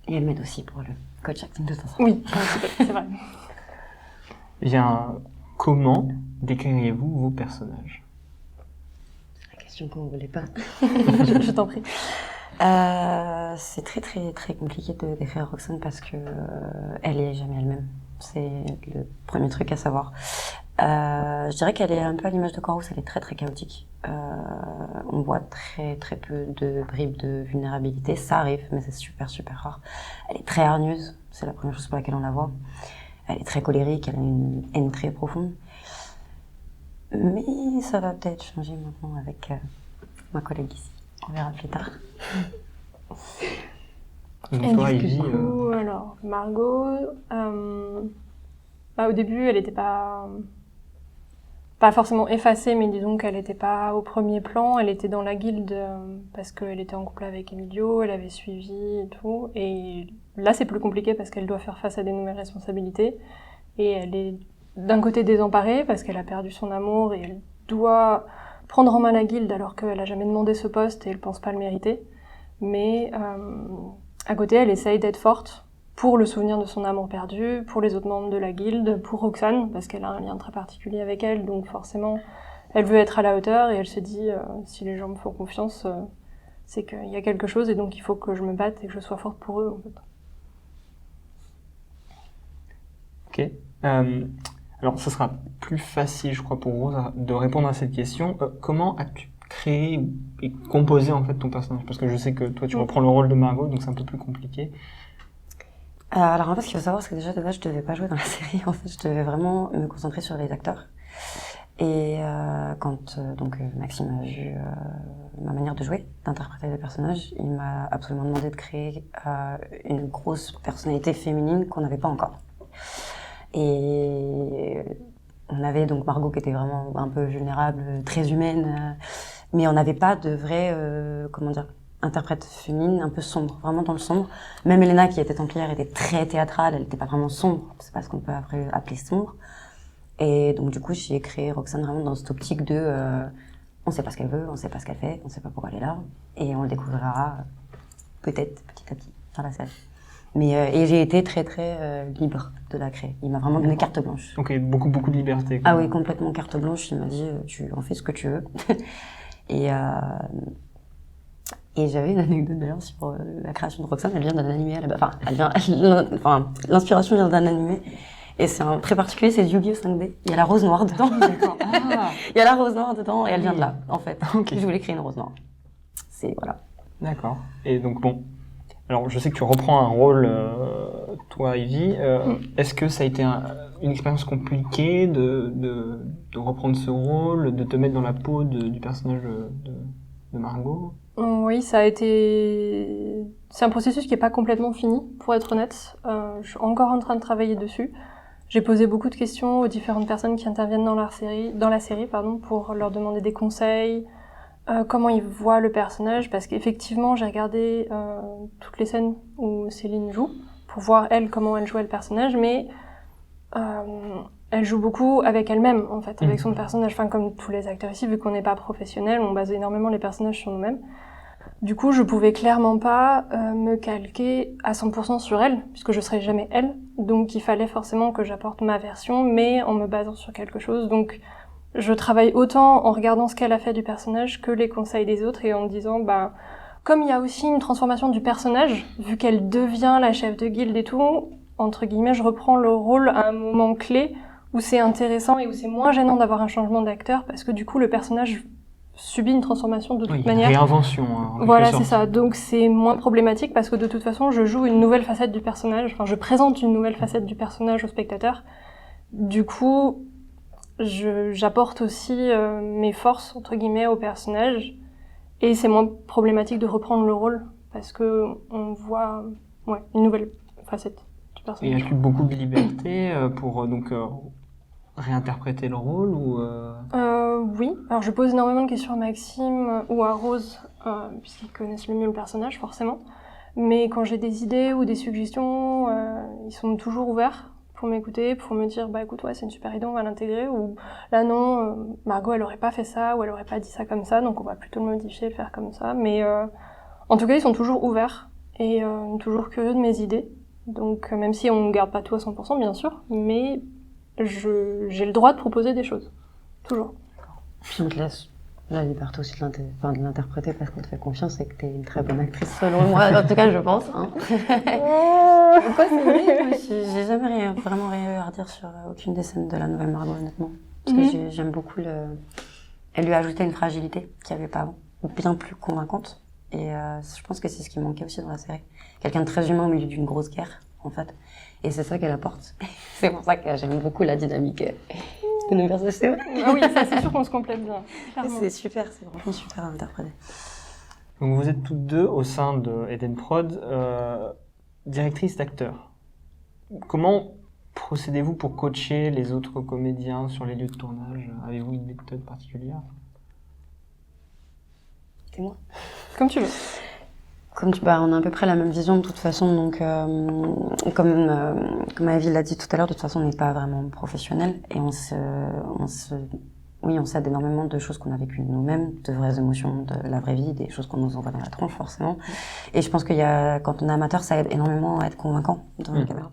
Speaker 5: Et elle m'aide aussi pour le coach acting de temps en temps.
Speaker 6: Oui, c'est vrai.
Speaker 4: Bien, comment décririez-vous vos personnages?
Speaker 5: La question qu'on ne voulait pas.
Speaker 6: Je t'en prie.
Speaker 5: C'est très très très compliqué de décrire Roxane parce que elle est jamais elle-même. C'est le premier truc à savoir. Je dirais qu'elle est un peu à l'image de Chorus, elle est très très chaotique. On voit très très peu de bribes de vulnérabilité, ça arrive, mais c'est super super rare. Elle est très hargneuse, c'est la première chose pour laquelle on la voit. Elle est très colérique, elle a une haine très profonde. Mais ça va peut-être changer maintenant avec ma collègue ici. On verra plus tard.
Speaker 4: Donc,
Speaker 6: Et
Speaker 4: toi,
Speaker 6: du
Speaker 4: Ivy,
Speaker 6: coup, alors, Margot, au début, elle n'était pas forcément effacée, mais disons qu'elle n'était pas au premier plan. Elle était dans la guilde parce qu'elle était en couple avec Emilio, elle avait suivi et tout. Et là, c'est plus compliqué parce qu'elle doit faire face à des nouvelles responsabilités. Et elle est d'un côté désemparée parce qu'elle a perdu son amour et elle doit prendre en main la guilde alors qu'elle n'a jamais demandé ce poste et elle pense pas le mériter. Mais à côté, elle essaye d'être forte pour le souvenir de son amour perdu, pour les autres membres de la guilde, pour Roxane, parce qu'elle a un lien très particulier avec elle, donc forcément, elle veut être à la hauteur et elle se dit, si les gens me font confiance, c'est qu'il y a quelque chose et donc il faut que je me batte et que je sois forte pour eux, en fait.
Speaker 4: Ok. Alors, ce sera plus facile, je crois, pour Rose de répondre à cette question. Comment as-tu créé et composé en fait ton personnage? Parce que je sais que toi, tu reprends le rôle de Margot, donc c'est un peu plus compliqué.
Speaker 5: Alors en fait, ce qu'il faut savoir, c'est que déjà de base, je devais pas jouer dans la série. En fait, je devais vraiment me concentrer sur les acteurs. Et quand Maxime a vu ma manière de jouer, d'interpréter les personnages, il m'a absolument demandé de créer une grosse personnalité féminine qu'on n'avait pas encore. Et on avait donc Margot qui était vraiment un peu vulnérable, très humaine, mais on n'avait pas de vraie, interprète féminine un peu sombre, vraiment dans le sombre. Même Elena qui était templière était très théâtrale, elle n'était pas vraiment sombre, c'est pas ce qu'on peut après appeler sombre. Et donc du coup j'ai créé Roxane vraiment dans cette optique de on sait pas ce qu'elle veut, on sait pas ce qu'elle fait, on sait pas pourquoi elle est là, et on le découvrira peut-être petit à petit dans la série. Mais et j'ai été très libre de la créer. Il m'a vraiment donné carte blanche.
Speaker 4: Donc beaucoup de liberté. Quoi.
Speaker 5: Ah oui, complètement carte blanche. Il m'a dit tu en fais ce que tu veux. Et j'avais une anecdote d'ailleurs sur la création de Roxane. Elle vient d'un animé à la base. L'inspiration vient d'un animé. Et c'est un très particulier, c'est Yu-Gi-Oh 5D. Il y a la rose noire dedans.
Speaker 4: D'accord. Ah.
Speaker 5: Il y a la rose noire dedans et elle vient de là, en fait.
Speaker 4: Okay.
Speaker 5: Je voulais créer une rose noire. Voilà.
Speaker 4: D'accord. Et donc bon. Alors je sais que tu reprends un rôle, toi Ivy. Est-ce que ça a été une expérience compliquée de reprendre ce rôle, de te mettre dans la peau du personnage de Margot?
Speaker 6: Oui, ça a été... C'est un processus qui n'est pas complètement fini, pour être honnête. Je suis encore en train de travailler dessus. J'ai posé beaucoup de questions aux différentes personnes qui interviennent dans la série, pour leur demander des conseils, comment ils voient le personnage, parce qu'effectivement, j'ai regardé toutes les scènes où Céline joue, pour voir, elle, comment elle jouait le personnage, mais elle joue beaucoup avec elle-même, en fait, avec son personnage. Enfin, comme tous les acteurs ici, vu qu'on n'est pas professionnels, on base énormément les personnages sur nous-mêmes. Du coup, je pouvais clairement pas me calquer à 100% sur elle, puisque je serais jamais elle. Donc, il fallait forcément que j'apporte ma version, mais en me basant sur quelque chose. Donc, je travaille autant en regardant ce qu'elle a fait du personnage que les conseils des autres et en me disant, comme il y a aussi une transformation du personnage, vu qu'elle devient la chef de guilde et tout, entre guillemets, je reprends le rôle à un moment clé où c'est intéressant et où c'est moins gênant d'avoir un changement d'acteur, parce que du coup, le personnage subit une transformation de toute manière.
Speaker 4: Une réinvention.
Speaker 6: Voilà, c'est ça. Donc c'est moins problématique parce que de toute façon, je joue une nouvelle facette du personnage. Enfin, je présente une nouvelle facette du personnage au spectateur. Du coup, j'apporte aussi mes forces entre guillemets au personnage, et c'est moins problématique de reprendre le rôle parce que on voit une nouvelle facette du personnage.
Speaker 4: Et as-tu beaucoup de liberté pour réinterpréter le rôle ou
Speaker 6: Oui, alors je pose énormément de questions à Maxime ou à Rose, puisqu'ils connaissent le mieux le personnage, forcément. Mais quand j'ai des idées ou des suggestions, ils sont toujours ouverts pour m'écouter, pour me dire, écoute, c'est une super idée, on va l'intégrer, ou là non, Margot, elle aurait pas fait ça, ou elle aurait pas dit ça comme ça, donc on va plutôt le modifier, le faire comme ça. Mais en tout cas, ils sont toujours ouverts et toujours curieux de mes idées. Donc même si on ne garde pas tout à 100%, bien sûr, mais j'ai le droit de proposer des choses. Toujours.
Speaker 5: Puis on te laisse la liberté aussi de l'interpréter parce qu'on te fait confiance et que t'es une très bonne actrice selon moi. En tout cas, je pense. Hein. Quoi, c'est vrai, j'ai jamais vraiment rien à redire sur aucune des scènes de la nouvelle Margot, honnêtement. Parce que j'aime beaucoup Elle lui a ajouté une fragilité qu'il n'y avait pas avant, bien plus convaincante. Et je pense que c'est ce qui manquait aussi dans la série. Quelqu'un de très humain au milieu d'une grosse guerre, en fait. Et c'est ça qu'elle apporte. C'est pour ça que j'aime beaucoup la dynamique de nos personnages.
Speaker 6: Ah oui, ça c'est sûr qu'on se complète bien. Clairement.
Speaker 5: C'est super, c'est vraiment super à interpréter.
Speaker 4: Donc vous êtes toutes deux au sein de Eden Prod, directrices d'acteurs. Comment procédez-vous pour coacher les autres comédiens sur les lieux de tournage? Avez-vous une méthode particulière?
Speaker 5: C'est moi.
Speaker 6: Comme tu veux.
Speaker 5: On a à peu près la même vision de toute façon, donc comme Ivy l'a dit tout à l'heure, de toute façon on n'est pas vraiment professionnel et on s'aide énormément de choses qu'on a vécues nous-mêmes, de vraies émotions, de la vraie vie, des choses qu'on nous envoie dans la tronche forcément. Et je pense quand on est amateur, ça aide énormément à être convaincant devant la caméra.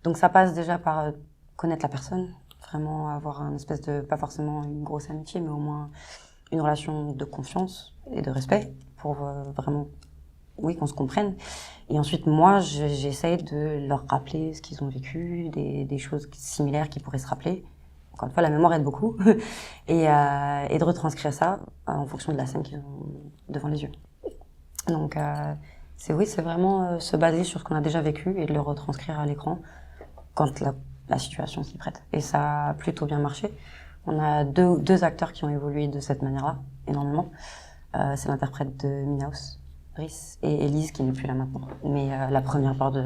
Speaker 5: Donc ça passe déjà par connaître la personne, vraiment avoir un espèce de, pas forcément une grosse amitié, mais au moins une relation de confiance et de respect pour vraiment, qu'on se comprenne. Et ensuite, moi, j'essaye de leur rappeler ce qu'ils ont vécu, des choses similaires qu'ils pourraient se rappeler. Encore une fois, la mémoire aide beaucoup. et de retranscrire ça en fonction de la scène qu'ils ont devant les yeux. Donc, c'est vraiment se baser sur ce qu'on a déjà vécu et de le retranscrire à l'écran quand la la situation s'y prête. Et ça a plutôt bien marché. On a deux acteurs qui ont évolué de cette manière-là, énormément. C'est l'interprète de Minaus, Rhys, et Elise qui n'est plus là maintenant. Mais la première part de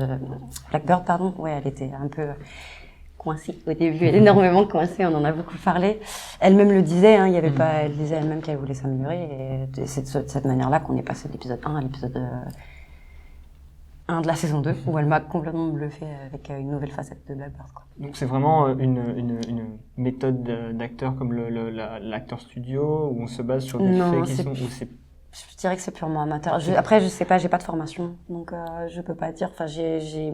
Speaker 5: Blackbird, pardon, ouais, elle était un peu coincée au début, énormément coincée, on en a beaucoup parlé. Elle-même le disait, hein, il y avait pas, elle disait elle-même qu'elle voulait s'améliorer, et c'est de cette manière-là qu'on est passé de l'épisode 1 à l'épisode 1 de la saison 2, où elle m'a complètement bluffé avec une nouvelle facette de Blackbird, quoi.
Speaker 4: Donc c'est vraiment une méthode d'acteur comme l'acteur studio, où on se base sur des
Speaker 5: Non,
Speaker 4: faits qui
Speaker 5: c'est
Speaker 4: sont...
Speaker 5: plus-
Speaker 4: où c'est-
Speaker 5: Je dirais que c'est purement amateur. Après, je sais pas, j'ai pas de formation, donc je peux pas dire. Enfin, j'ai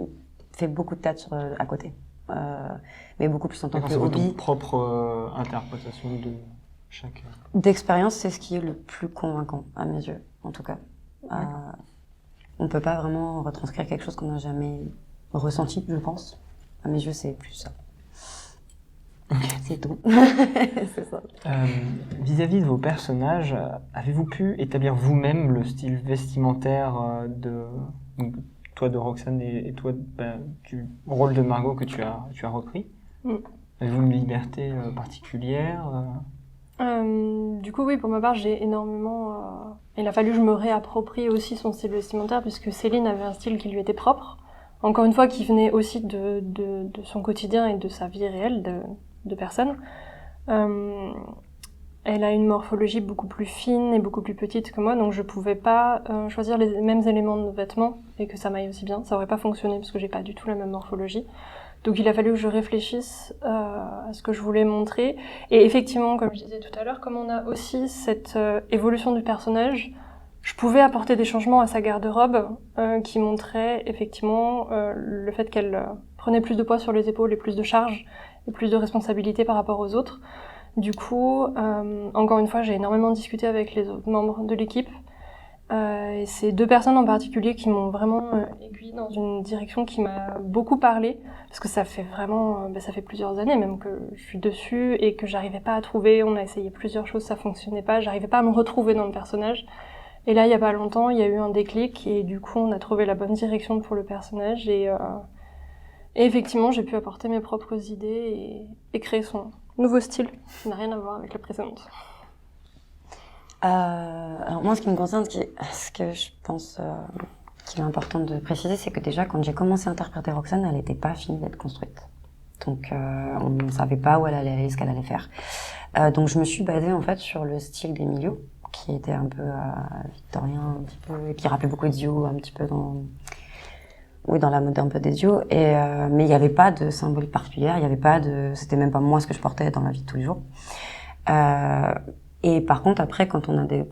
Speaker 5: fait beaucoup de théâtre à côté, mais beaucoup plus en tant que
Speaker 4: c'est votre
Speaker 5: hobby.
Speaker 4: propre interprétation de chaque...
Speaker 5: D'expérience, c'est ce qui est le plus convaincant à mes yeux, en tout cas. On peut pas vraiment retranscrire quelque chose qu'on n'a jamais ressenti, je pense. À mes yeux, c'est plus ça. C'est tout. C'est ça.
Speaker 4: Vis-à-vis de vos personnages, avez-vous pu établir vous-même le style vestimentaire donc, toi de Roxane et toi du rôle de Margot que tu as repris? Avez-vous une liberté particulière
Speaker 6: Du coup, oui, pour ma part, j'ai énormément... Il a fallu que je me réapproprie aussi son style vestimentaire, puisque Céline avait un style qui lui était propre. Encore une fois, qui venait aussi de son quotidien et de sa vie réelle de personne. Elle a une morphologie beaucoup plus fine et beaucoup plus petite que moi, donc je pouvais pas choisir les mêmes éléments de vêtements et que ça m'aille aussi bien. Ça aurait pas fonctionné parce que j'ai pas du tout la même morphologie. Donc il a fallu que je réfléchisse à ce que je voulais montrer. Et effectivement, comme je disais tout à l'heure, comme on a aussi cette évolution du personnage, je pouvais apporter des changements à sa garde-robe qui montraient effectivement le fait qu'elle prenait plus de poids sur les épaules et plus de charges et plus de responsabilités par rapport aux autres. Du coup, encore une fois, j'ai énormément discuté avec les autres membres de l'équipe. Et c'est deux personnes en particulier qui m'ont vraiment aiguillée dans une direction qui m'a beaucoup parlé, parce que ça fait vraiment, ça fait plusieurs années même que je suis dessus et que j'arrivais pas à trouver. On a essayé plusieurs choses, ça fonctionnait pas, j'arrivais pas à me retrouver dans le personnage. Et là, il y a pas longtemps, il y a eu un déclic et du coup, on a trouvé la bonne direction pour le personnage et effectivement, j'ai pu apporter mes propres idées et créer son nouveau style qui n'a rien à voir avec la précédente.
Speaker 5: Alors moi, en ce qui me concerne, ce que je pense qu'il est important de préciser, c'est que déjà, quand j'ai commencé à interpréter Roxane, elle n'était pas finie d'être construite. Donc, on ne savait pas où elle allait aller, ce qu'elle allait faire. Donc, je me suis basée en fait sur le style d'Emilio, qui était un peu victorien, un petit peu, et qui rappelait beaucoup Ezio, un petit peu dans la mode un peu d'Ezio. Mais il n'y avait pas de symbolique particulière, il y avait pas c'était même pas moi ce que je portais dans la vie de tous les jours. Et par contre, après, quand on en avait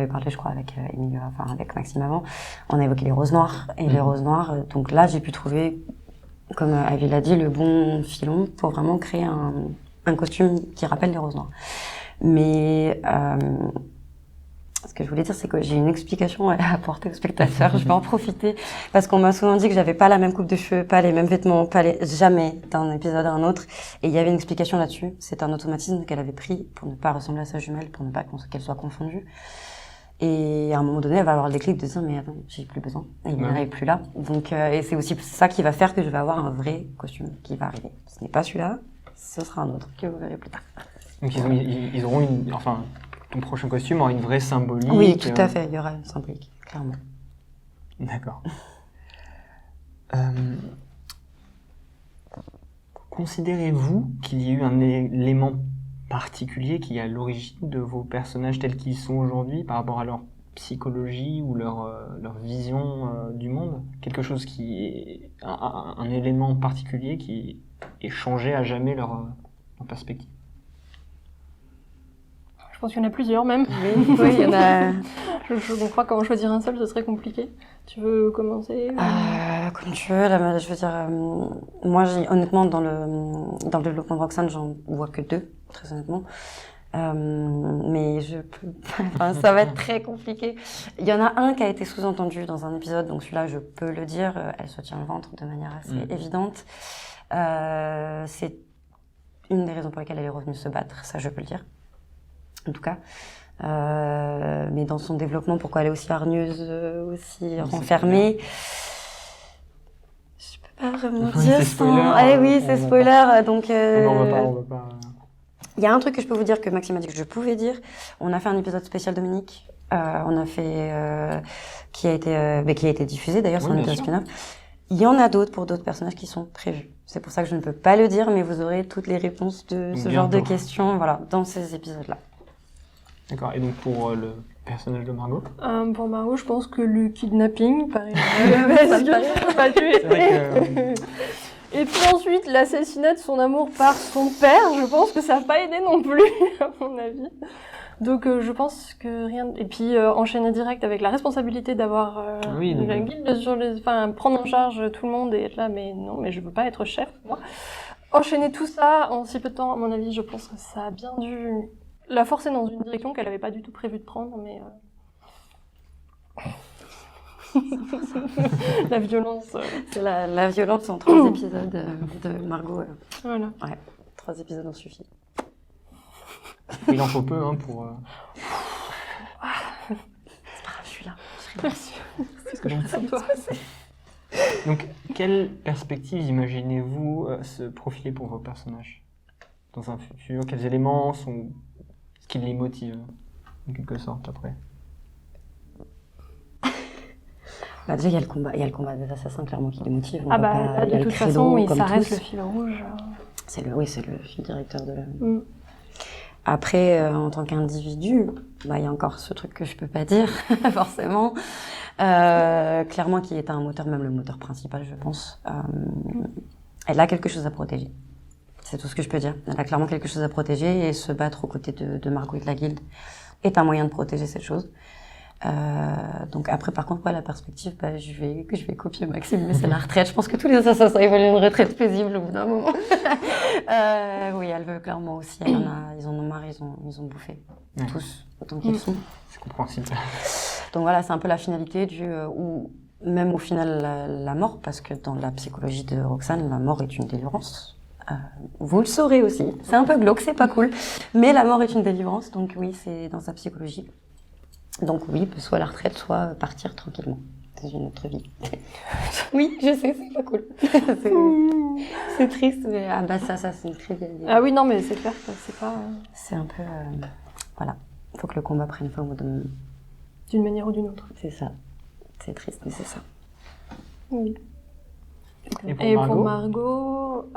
Speaker 5: parlé, je crois, avec Emilio, avec Maxime avant, on a évoqué les roses noires. Et les roses noires, donc là, j'ai pu trouver, comme Ivy l'a dit, le bon filon pour vraiment créer un costume qui rappelle les roses noires. Mais ce que je voulais dire, c'est que j'ai une explication à apporter aux spectateurs. Je vais en profiter parce qu'on m'a souvent dit que j'avais pas la même coupe de cheveux, pas les mêmes vêtements, jamais d'un épisode à un autre. Et il y avait une explication là-dessus. C'est un automatisme qu'elle avait pris pour ne pas ressembler à sa jumelle, pour ne pas qu'elle soit confondue. Et à un moment donné, elle va avoir le déclic de dire mais attends, j'ai plus besoin. Et il n'arrive plus là. Donc et c'est aussi ça qui va faire que je vais avoir un vrai costume qui va arriver. Ce n'est pas celui-là, ce sera un autre que vous verrez plus tard.
Speaker 4: Donc ils auront ton prochain costume aura une vraie symbolique.
Speaker 5: Oui, tout à fait, il y aura une symbolique, clairement.
Speaker 4: D'accord. Considérez-vous qu'il y a eu un élément particulier qui est à l'origine de vos personnages tels qu'ils sont aujourd'hui par rapport à leur psychologie ou leur vision du monde? Quelque chose qui est un élément particulier qui ait changé à jamais leur perspective?
Speaker 6: Je pense qu'il y en a plusieurs même.
Speaker 5: Oui, il y en a.
Speaker 6: Je crois qu'en choisir un seul, ce serait compliqué. Tu veux commencer
Speaker 5: Comme tu veux, je veux dire, moi, honnêtement, dans le développement de Roxane, j'en vois que 2, très honnêtement. Mais ça va être très compliqué. Il y en a un qui a été sous-entendu dans un épisode, donc celui-là, je peux le dire. Elle se tient le ventre de manière assez évidente. C'est une des raisons pour lesquelles elle est revenue se battre, ça, je peux le dire. En tout cas. Mais dans son développement, pourquoi elle est aussi hargneuse, aussi renfermée, je peux pas vraiment
Speaker 4: Oui,
Speaker 5: dire
Speaker 4: c'est
Speaker 5: sans...
Speaker 4: spoiler,
Speaker 5: Eh oui,
Speaker 4: on
Speaker 5: c'est
Speaker 4: va
Speaker 5: spoiler, donc...
Speaker 4: On va pas...
Speaker 5: Il y a un truc que je peux vous dire que Maxime a dit que je pouvais dire. On a fait un épisode spécial Dominique. On a fait... qui a été diffusé d'ailleurs, c'est
Speaker 4: Oui,
Speaker 5: un
Speaker 4: bien
Speaker 5: épisode
Speaker 4: sûr.
Speaker 5: spin-off. Il y en a d'autres pour d'autres personnages qui sont prévus. C'est pour ça que je ne peux pas le dire, mais vous aurez toutes les réponses de ce genre de
Speaker 4: Bientôt.
Speaker 5: questions, voilà, dans ces épisodes-là.
Speaker 4: D'accord, et donc pour le personnage de Margot
Speaker 6: Pour Margot, je pense que le kidnapping, pareil.
Speaker 5: Ça me paraît.
Speaker 6: Pas tuer.
Speaker 4: C'est vrai
Speaker 6: Et puis ensuite, l'assassinat de son amour par son père, je pense que ça n'a pas aidé non plus, à mon avis. Donc je pense que rien... Et puis enchaîner direct avec la responsabilité d'avoir
Speaker 4: Oui, donc,
Speaker 6: la guilde sur les... Enfin, prendre en charge tout le monde et être là, mais non, mais je veux pas être chef, moi. Enchaîner tout ça en si peu de temps, à mon avis, je pense que ça a bien dû la forcer dans une direction qu'elle avait pas du tout prévu de prendre, mais... La violence...
Speaker 5: C'est la violence en 3 épisodes de Margot.
Speaker 6: Voilà.
Speaker 5: 3 épisodes en suffit.
Speaker 4: il en faut peu hein, pour...
Speaker 5: C'est pas grave, je suis là.
Speaker 6: Merci.
Speaker 4: Donc, quelle perspective imaginez-vous se profiler pour vos personnages dans un futur? Quels éléments sont ce qui les motive, en quelque sorte, après?
Speaker 5: Bah déjà, il y a le combat des assassins, clairement, qui les motive.
Speaker 6: Ah bah,
Speaker 5: il y a
Speaker 6: de
Speaker 5: le
Speaker 6: toute
Speaker 5: credo,
Speaker 6: façon, oui,
Speaker 5: comme
Speaker 6: ça reste
Speaker 5: tous.
Speaker 6: le fil rouge.
Speaker 5: C'est le fil directeur de la...
Speaker 6: Mm.
Speaker 5: Après, en tant qu'individu, bah, il y a encore ce truc que je peux pas dire, forcément. Clairement, qui est un moteur, même le moteur principal, je pense. Elle a quelque chose à protéger. C'est tout ce que je peux dire. Elle a clairement quelque chose à protéger et se battre aux côtés de Margot et de la guilde est un moyen de protéger cette chose. Donc après, par contre, la perspective, bah, je vais copier Maxime, mais c'est la retraite. Je pense que tous les assassins, ils veulent une retraite paisible au bout d'un moment. Oui, elle veut clairement aussi. Ils en ont marre, ils ont bouffé.
Speaker 4: Ouais.
Speaker 5: Tous, autant qu'ils sont.
Speaker 4: C'est compréhensible.
Speaker 5: Donc voilà, c'est un peu la finalité ou même au final la mort, parce que dans la psychologie de Roxane, la mort est une délivrance. Vous le saurez aussi. C'est un peu glauque, c'est pas cool. Mais la mort est une délivrance, donc oui, c'est dans sa psychologie. Donc oui, soit la retraite, soit partir tranquillement dans une autre vie. Oui, je sais, c'est pas cool. c'est triste, mais ça c'est une très vieille.
Speaker 6: Ah oui, non, mais c'est clair que c'est pas...
Speaker 5: C'est un peu... voilà, il faut que le combat prenne fin au bout d'un moment.
Speaker 6: d'une manière ou d'une autre.
Speaker 5: C'est ça. C'est triste, mais c'est ça.
Speaker 6: Oui.
Speaker 4: Et pour
Speaker 6: pour
Speaker 4: Margot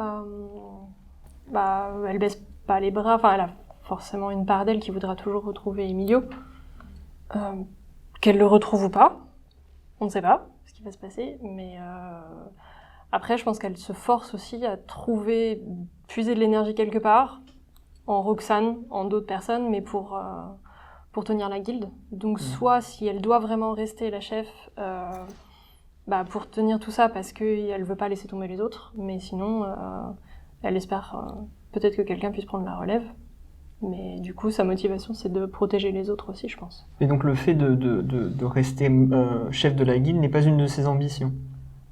Speaker 6: Margot, elle baisse pas les bras. Enfin, elle a forcément une part d'elle qui voudra toujours retrouver Emilio. Qu'elle le retrouve ou pas, on ne sait pas ce qui va se passer, mais après, je pense qu'elle se force aussi à puiser de l'énergie quelque part, en Roxane, en d'autres personnes, mais pour tenir la guilde. Donc, soit si elle doit vraiment rester la chef, pour tenir tout ça, parce qu'elle veut pas laisser tomber les autres, mais sinon, elle espère peut-être que quelqu'un puisse prendre la relève. Mais du coup, sa motivation, c'est de protéger les autres aussi, je pense.
Speaker 4: Et donc le fait de rester chef de la guilde n'est pas une de ses ambitions?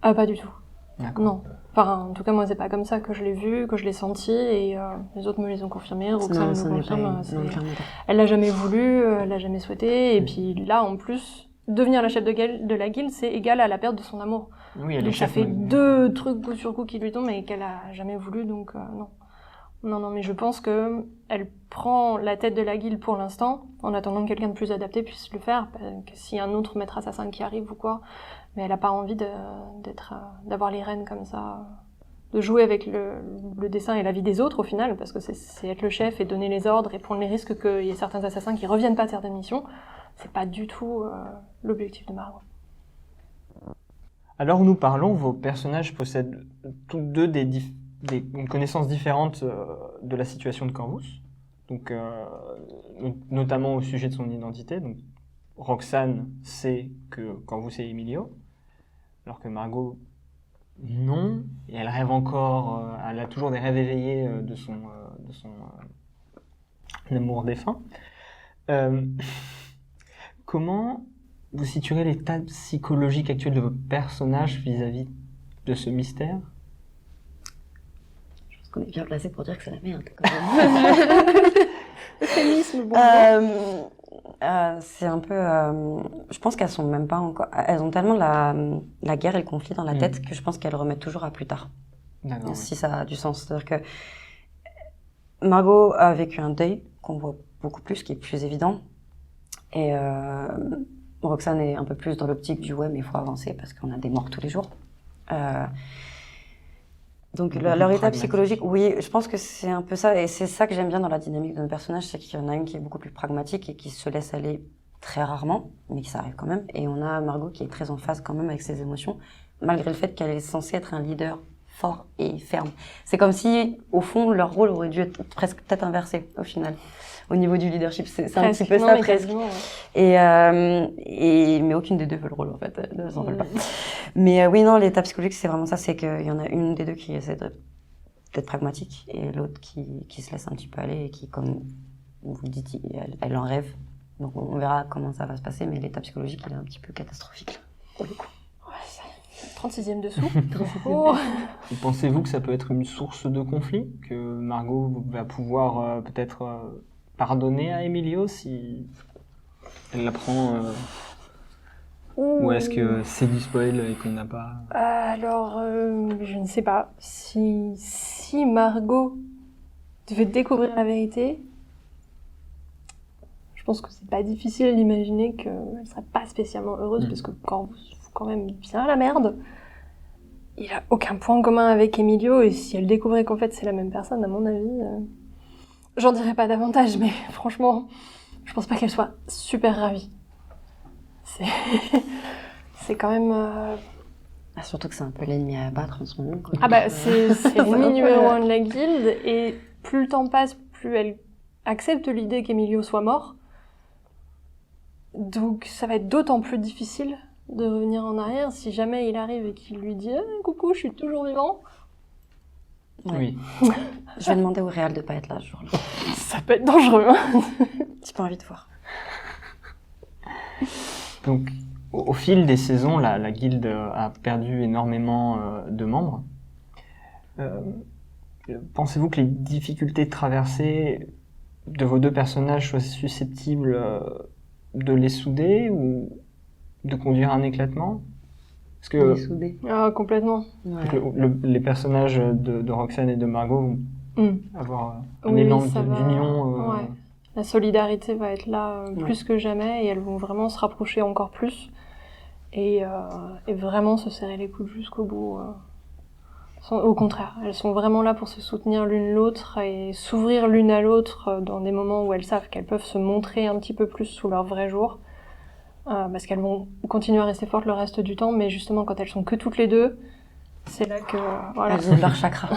Speaker 6: Ah, pas du tout.
Speaker 4: D'accord.
Speaker 6: Non. Enfin, en tout cas, moi, c'est pas comme ça que je l'ai vu, que je l'ai senti, et les autres me les ont confirmés. Roxane me confirme. Elle l'a jamais voulu, elle l'a jamais souhaité, et puis là, en plus, devenir la chef de la guilde, c'est égal à la perte de son amour.
Speaker 4: Oui, elle est
Speaker 6: Donc ça
Speaker 4: chef,
Speaker 6: fait
Speaker 4: mais-
Speaker 6: 2 trucs coup sur coup qui lui tombent et qu'elle a jamais voulu, donc non. Non, mais je pense que elle prend la tête de la guilde pour l'instant, en attendant que quelqu'un de plus adapté puisse le faire, que si un autre maître assassin qui arrive ou quoi, mais elle a pas envie d'avoir les rênes comme ça, de jouer avec le destin et la vie des autres au final, parce que c'est être le chef et donner les ordres et prendre les risques qu'il y ait certains assassins qui reviennent pas de certaines missions. C'est pas du tout l'objectif de Margot.
Speaker 4: Alors nous parlons, vos personnages possèdent tous deux une connaissance différente de la situation de Corvus, donc notamment au sujet de son identité. Donc Roxane sait que Corvus est Emilio, alors que Margot non, et elle rêve encore, elle a toujours des rêves éveillés de son amour défunt. Comment vous situerez l'état psychologique actuel de vos personnages vis-à-vis de ce mystère?
Speaker 5: Je pense qu'on est bien placé pour dire que c'est la merde. Quand même.
Speaker 6: Euphémisme, bon.
Speaker 5: C'est un peu... je pense qu'elles sont même pas encore... Elles ont tellement la guerre et le conflit dans la tête que je pense qu'elles remettent toujours à plus tard.
Speaker 4: D'accord. Ouais.
Speaker 5: Si ça a du sens. C'est-à-dire que Margot a vécu un deuil qu'on voit beaucoup plus, qui est plus évident. Et Roxane est un peu plus dans l'optique du ouais, mais il faut avancer parce qu'on a des morts tous les jours. Donc leur état psychologique, oui, je pense que c'est un peu ça. Et c'est ça que j'aime bien dans la dynamique de nos personnages, c'est qu'il y en a une qui est beaucoup plus pragmatique et qui se laisse aller très rarement, mais qui ça arrive quand même. Et on a Margot qui est très en phase quand même avec ses émotions, malgré le fait qu'elle est censée être un leader fort et ferme. C'est comme si, au fond, leur rôle aurait dû être presque peut-être inversé, au final. Au niveau du leadership, c'est un petit peu ça, presque. Ouais. Mais aucune des deux veut le rôle, en fait. Elles ne s'en veulent pas. Mais oui, non, l'état psychologique, c'est vraiment ça. C'est qu'il y en a une des deux qui essaie d'être pragmatique et l'autre qui se laisse un petit peu aller et qui, comme vous le dites, elle en rêve. Donc on verra comment ça va se passer, mais l'état psychologique, il est un petit peu catastrophique, pour le coup.
Speaker 6: 36e dessous. Oh.
Speaker 4: Pensez-vous que ça peut être une source de conflit, que Margot va pouvoir peut-être pardonner à Emilio si elle l'apprend ou est-ce que c'est du spoil et qu'on n'a pas...
Speaker 6: Alors, je ne sais pas. Si Margot devait découvrir la vérité, je pense que c'est pas difficile d'imaginer qu'elle serait pas spécialement heureuse, parce que Corvus fout quand même bien la merde. Il a aucun point commun avec Emilio, et si elle découvrait qu'en fait c'est la même personne, à mon avis, j'en dirais pas davantage, mais franchement, je pense pas qu'elle soit super ravie. C'est quand même...
Speaker 5: Surtout que c'est un peu l'ennemi à abattre en ce moment. Quoi.
Speaker 6: Ah bah c'est l'ennemi numéro 1 de la guilde, et plus le temps passe, plus elle accepte l'idée qu'Emilio soit mort. Donc ça va être d'autant plus difficile de revenir en arrière si jamais il arrive et qu'il lui dit coucou, je suis toujours vivant.
Speaker 5: Ouais. Oui. Je vais demander au réal de pas être là ce jour-là.
Speaker 6: Ça peut être dangereux. Hein.
Speaker 5: J'ai pas envie de voir.
Speaker 4: Donc au fil des saisons, la guilde a perdu énormément de membres. Pensez-vous que les difficultés de traversée de vos deux personnages soient susceptibles de les souder ou de conduire à un éclatement? Parce que
Speaker 5: les souder.
Speaker 6: Complètement.
Speaker 5: Ouais.
Speaker 4: Les personnages de Roxane et de Margot vont avoir un élan d'union.
Speaker 6: Ouais. La solidarité va être là plus que jamais et elles vont vraiment se rapprocher encore plus et vraiment se serrer les coudes jusqu'au bout. Au contraire, elles sont vraiment là pour se soutenir l'une l'autre et s'ouvrir l'une à l'autre dans des moments où elles savent qu'elles peuvent se montrer un petit peu plus sous leur vrai jour. Parce qu'elles vont continuer à rester fortes le reste du temps, mais justement quand elles sont que toutes les deux, c'est là que... Voilà.
Speaker 5: Elles ouvrent leur chakra.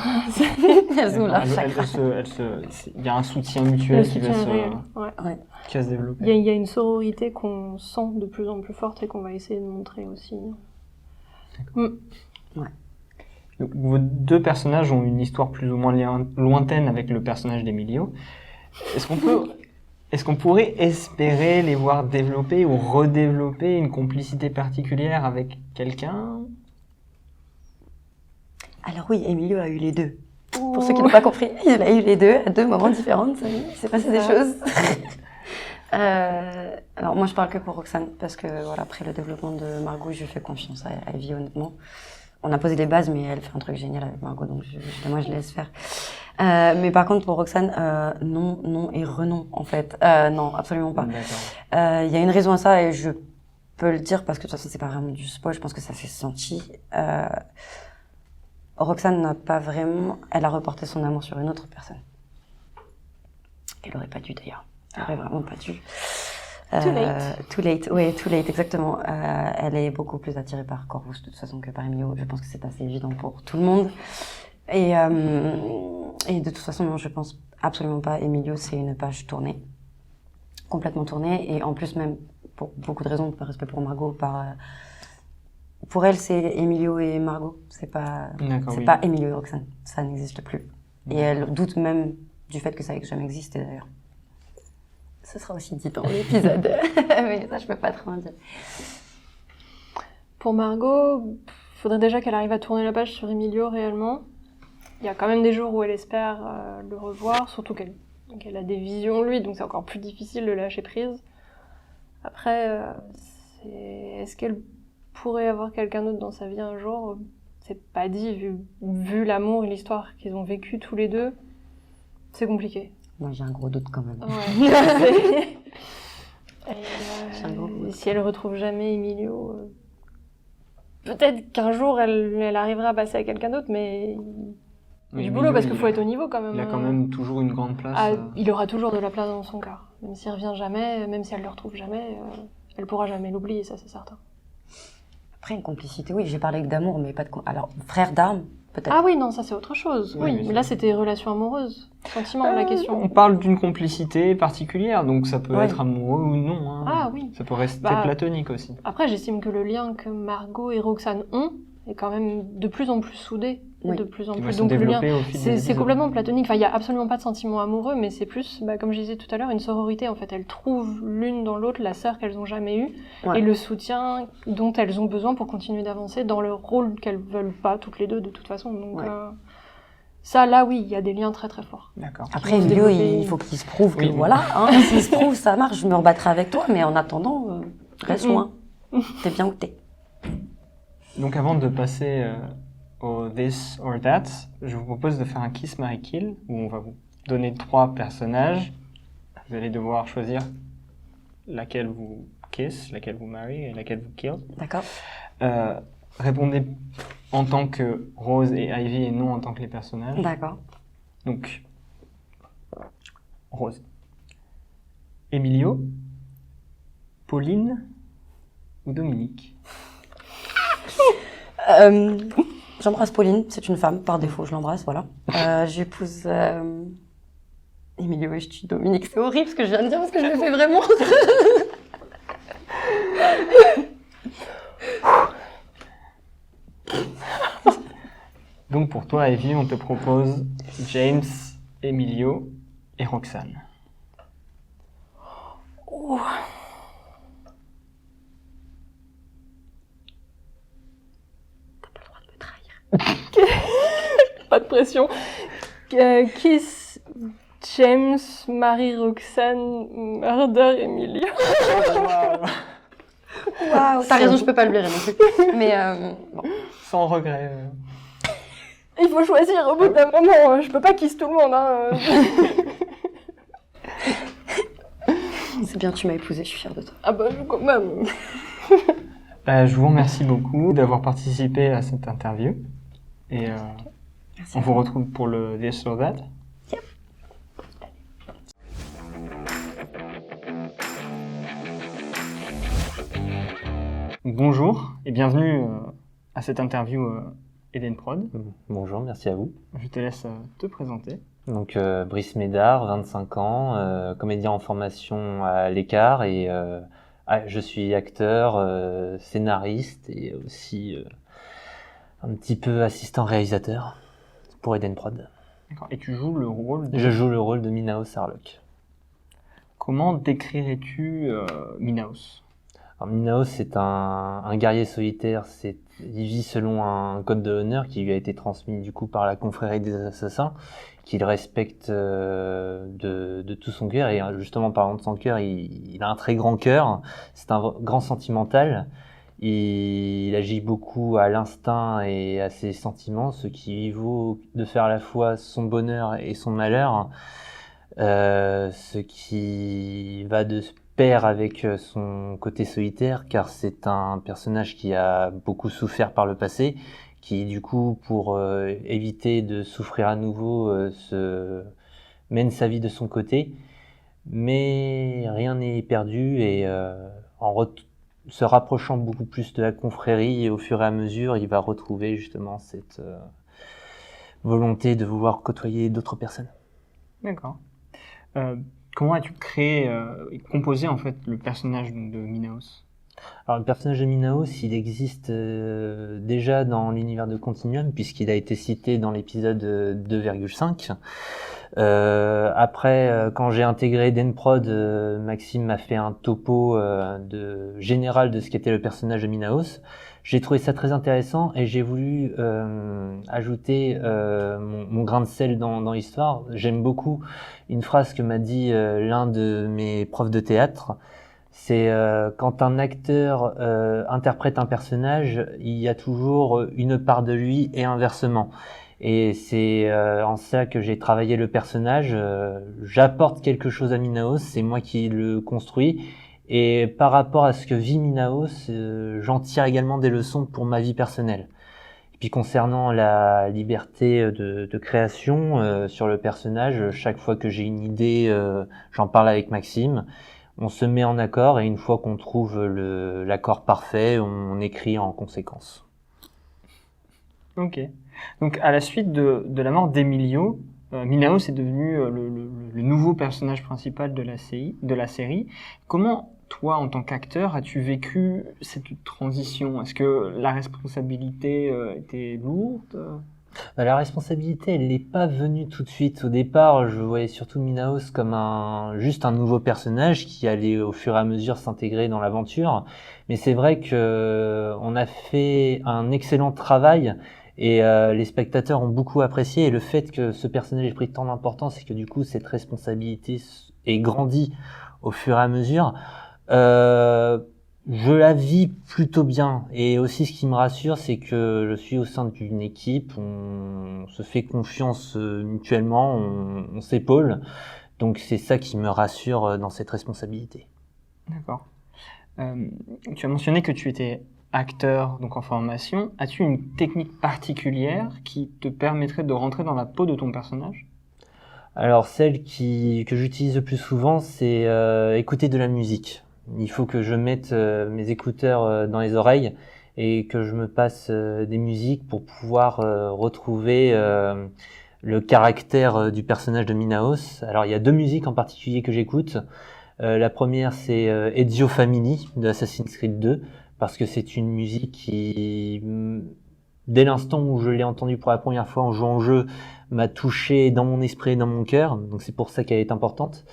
Speaker 5: Elles ouvrent leur chakra.
Speaker 4: Il y a un soutien mutuel qui va se développer.
Speaker 6: Il y a une sororité qu'on sent de plus en plus forte et qu'on va essayer de montrer aussi.
Speaker 5: Ouais.
Speaker 4: Donc, vos deux personnages ont une histoire plus ou moins lointaine avec le personnage d'Emilio. Est-ce qu'on pourrait espérer les voir développer ou redévelopper une complicité particulière avec quelqu'un?
Speaker 5: Alors oui, Emilio a eu les deux. Pour ceux qui n'ont pas compris, il a eu les deux à deux moments différents. Il s'est passé des choses. Alors moi je parle que pour Roxane parce que voilà, après le développement de Margot, je fais confiance à Evie honnêtement. On a posé les bases, mais elle fait un truc génial avec Margot, donc moi je laisse faire. Mais par contre pour Roxane, non et renom en fait. Non, absolument pas. Il y a une raison à ça et je peux le dire parce que de toute façon c'est pas vraiment du spoil, je pense que ça s'est senti. Roxane n'a pas vraiment... Elle a reporté son amour sur une autre personne. Elle aurait pas dû d'ailleurs. Elle aurait vraiment pas dû.
Speaker 6: Too late.
Speaker 5: Too late, oui, too late, exactement. Elle est beaucoup plus attirée par Corvus de toute façon que par Emilio. Je pense que c'est assez évident pour tout le monde. Et de toute façon, non, je pense absolument pas. Emilio, c'est une page tournée. Complètement tournée. Et en plus, même pour beaucoup de raisons, par respect pour Margot, pour elle, c'est Emilio et Margot. C'est pas Emilio et Roxane. Ça n'existe plus. Et elle doute même du fait que ça ait jamais existé d'ailleurs. Ce sera aussi dit dans l'épisode. Mais ça, je peux pas trop en dire.
Speaker 6: Pour Margot, faudrait déjà qu'elle arrive à tourner la page sur Emilio réellement. Il y a quand même des jours où elle espère le revoir, surtout qu'elle a des visions lui, donc c'est encore plus difficile de lâcher prise. Après, est-ce qu'elle pourrait avoir quelqu'un d'autre dans sa vie un jour? C'est pas dit, vu l'amour et l'histoire qu'ils ont vécu tous les deux, c'est compliqué.
Speaker 5: Moi, j'ai un gros doute quand même.
Speaker 6: Ouais.
Speaker 5: J'ai un gros doute.
Speaker 6: Si elle retrouve jamais Emilio, peut-être qu'un jour elle arrivera à passer à quelqu'un d'autre, mais du boulot parce qu'il faut être au niveau quand même.
Speaker 4: Il a quand même toujours une grande place.
Speaker 6: Ah, il aura toujours de la place dans son cœur. Même s'il revient jamais, même si elle le retrouve jamais, elle pourra jamais l'oublier, ça c'est certain.
Speaker 5: Après, une complicité, oui, j'ai parlé que d'amour, mais pas de... Alors, frère d'armes, peut-être.
Speaker 6: Ah oui, non, ça c'est autre chose.
Speaker 4: Oui,
Speaker 6: Oui, mais là c'était relation amoureuse. Sentiment, la question.
Speaker 4: On parle d'une complicité particulière, donc ça peut
Speaker 5: Ouais.
Speaker 4: être amoureux ou non. Hein.
Speaker 6: Ah oui.
Speaker 4: Ça peut rester
Speaker 6: Bah,
Speaker 4: platonique aussi.
Speaker 6: Après, j'estime que le lien que Margot et Roxane ont est quand même de plus en plus soudé. Et
Speaker 5: Oui.
Speaker 6: de plus en
Speaker 4: Il va
Speaker 6: plus.
Speaker 4: se
Speaker 6: Donc le lien,
Speaker 4: développer au fil des
Speaker 6: c'est
Speaker 4: épisodes.
Speaker 6: complètement platonique. Enfin, il y a absolument pas de sentiment amoureux, mais c'est plus, comme je disais tout à l'heure, une sororité. En fait, elles trouvent l'une dans l'autre la sœur qu'elles ont jamais eue
Speaker 5: Ouais.
Speaker 6: et le soutien dont elles ont besoin pour continuer d'avancer dans leur rôle qu'elles veulent pas toutes les deux de toute façon. Donc
Speaker 5: Ouais.
Speaker 6: ça, là, oui, il y a des liens très très forts.
Speaker 4: D'accord.
Speaker 5: Après,
Speaker 6: Qui vont se
Speaker 5: Emilio,
Speaker 6: développer.
Speaker 5: il faut qu'il se prouve que
Speaker 4: Oui, bon.
Speaker 5: voilà, hein, s'il se prouve, ça marche, je me rebattrai avec toi, mais en attendant, reste loin. T'es bien où t'es.
Speaker 4: Donc avant de passer au This or That, je vous propose de faire un Kiss, Marry, Kill, où on va vous donner 3 personnages. Vous allez devoir choisir laquelle vous kiss, laquelle vous marry et laquelle vous kill.
Speaker 5: D'accord?
Speaker 4: Répondez en tant que Rose et Ivy et non en tant que les personnages.
Speaker 5: D'accord.
Speaker 4: Donc, Rose. Emilio, Pauline ou Dominique?
Speaker 5: J'embrasse Pauline, c'est une femme, par défaut, je l'embrasse, voilà. J'épouse Emilio et je tue Dominique. C'est horrible ce que je viens de dire parce que je le fais vraiment.
Speaker 4: Donc pour toi, Ivy, on te propose James, Emilio et Roxane.
Speaker 6: Pas de pression. Kiss, James, Marie, Roxane, Murder, Emilio.
Speaker 5: Waouh, t'as raison, je peux pas le blairer non plus. Mais bon.
Speaker 4: Sans regret.
Speaker 6: Il faut choisir au bout d'un moment. Je peux pas kiss tout le monde. Hein.
Speaker 5: C'est bien, tu m'as épousée, je suis fière de toi.
Speaker 6: Ah bah quand même.
Speaker 4: Je vous remercie beaucoup d'avoir participé à cette interview. Et
Speaker 5: Merci.
Speaker 4: on vous retrouve pour le This or That. Bonjour et bienvenue à cette interview Eden Prod.
Speaker 7: Bonjour, merci à vous.
Speaker 4: Je te laisse te présenter.
Speaker 7: Donc Brice Médard, 25 ans, comédien en formation à l'Écart et je suis acteur, scénariste et aussi un petit peu assistant réalisateur pour Eden Prod.
Speaker 4: D'accord. Et tu joues le rôle de...
Speaker 7: Je joue le rôle de Minaos Sarlok.
Speaker 4: Comment décrirais-tu Minaos?
Speaker 7: Alors, Minaos, c'est un guerrier solitaire. Il vit selon un code de l'honneur qui lui a été transmis du coup par la confrérie des assassins, qu'il respecte de tout son cœur. Et justement, parlant de son cœur, il a un très grand cœur. C'est un grand sentimental. Il agit beaucoup à l'instinct et à ses sentiments, ce qui vaut de faire à la fois son bonheur et son malheur, ce qui va de pair avec son côté solitaire, car c'est un personnage qui a beaucoup souffert par le passé, qui du coup, pour éviter de souffrir à nouveau, mène sa vie de son côté, mais rien n'est perdu et se rapprochant beaucoup plus de la confrérie et au fur et à mesure, il va retrouver justement cette volonté de vouloir côtoyer d'autres personnes.
Speaker 4: D'accord. Comment as-tu créé et composé en fait le personnage de Minaos?
Speaker 7: Alors le personnage de Minaos, il existe déjà dans l'univers de Continuum puisqu'il a été cité dans l'épisode 2,5. Après, quand j'ai intégré Denprod, Maxime m'a fait un topo général de ce qu'était le personnage de Minaos. J'ai trouvé ça très intéressant et j'ai voulu ajouter mon grain de sel dans l'histoire. J'aime beaucoup une phrase que m'a dit l'un de mes profs de théâtre. C'est quand un acteur interprète un personnage, il y a toujours une part de lui et inversement. Et c'est en ça que j'ai travaillé le personnage. J'apporte quelque chose à Minaos, c'est moi qui le construis. Et par rapport à ce que vit Minaos, j'en tire également des leçons pour ma vie personnelle. Et puis concernant la liberté de création sur le personnage, chaque fois que j'ai une idée, j'en parle avec Maxime. On se met en accord et une fois qu'on trouve l'accord parfait, on écrit en conséquence.
Speaker 4: Ok. Donc, à la suite de la mort d'Emilio, Minaos est devenu le nouveau personnage principal de la série. Comment, toi, en tant qu'acteur, as-tu vécu cette transition? Est-ce que la responsabilité était lourde?
Speaker 7: La responsabilité, elle n'est pas venue tout de suite. Au départ, je voyais surtout Minaos comme juste un nouveau personnage qui allait au fur et à mesure s'intégrer dans l'aventure. Mais c'est vrai que on a fait un excellent travail et les spectateurs ont beaucoup apprécié. Et le fait que ce personnage ait pris tant d'importance, c'est que du coup, cette responsabilité est grandie au fur et à mesure. Je la vis plutôt bien. Et aussi, ce qui me rassure, c'est que je suis au sein d'une équipe, on se fait confiance mutuellement, on s'épaule. Donc, c'est ça qui me rassure dans cette responsabilité.
Speaker 4: D'accord. Tu as mentionné que tu étais acteur, donc en formation. As-tu une technique particulière qui te permettrait de rentrer dans la peau de ton personnage?
Speaker 7: Alors, celle que j'utilise le plus souvent, c'est écouter de la musique. Il faut que je mette mes écouteurs dans les oreilles et que je me passe des musiques pour pouvoir retrouver le caractère du personnage de Minaos. Alors, il y a deux musiques en particulier que j'écoute. La première, c'est Ezio Famini de Assassin's Creed 2, parce que c'est une musique qui, dès l'instant où je l'ai entendue pour la première fois en jouant au jeu, m'a touché dans mon esprit et dans mon cœur. Donc, c'est pour ça qu'elle est importante.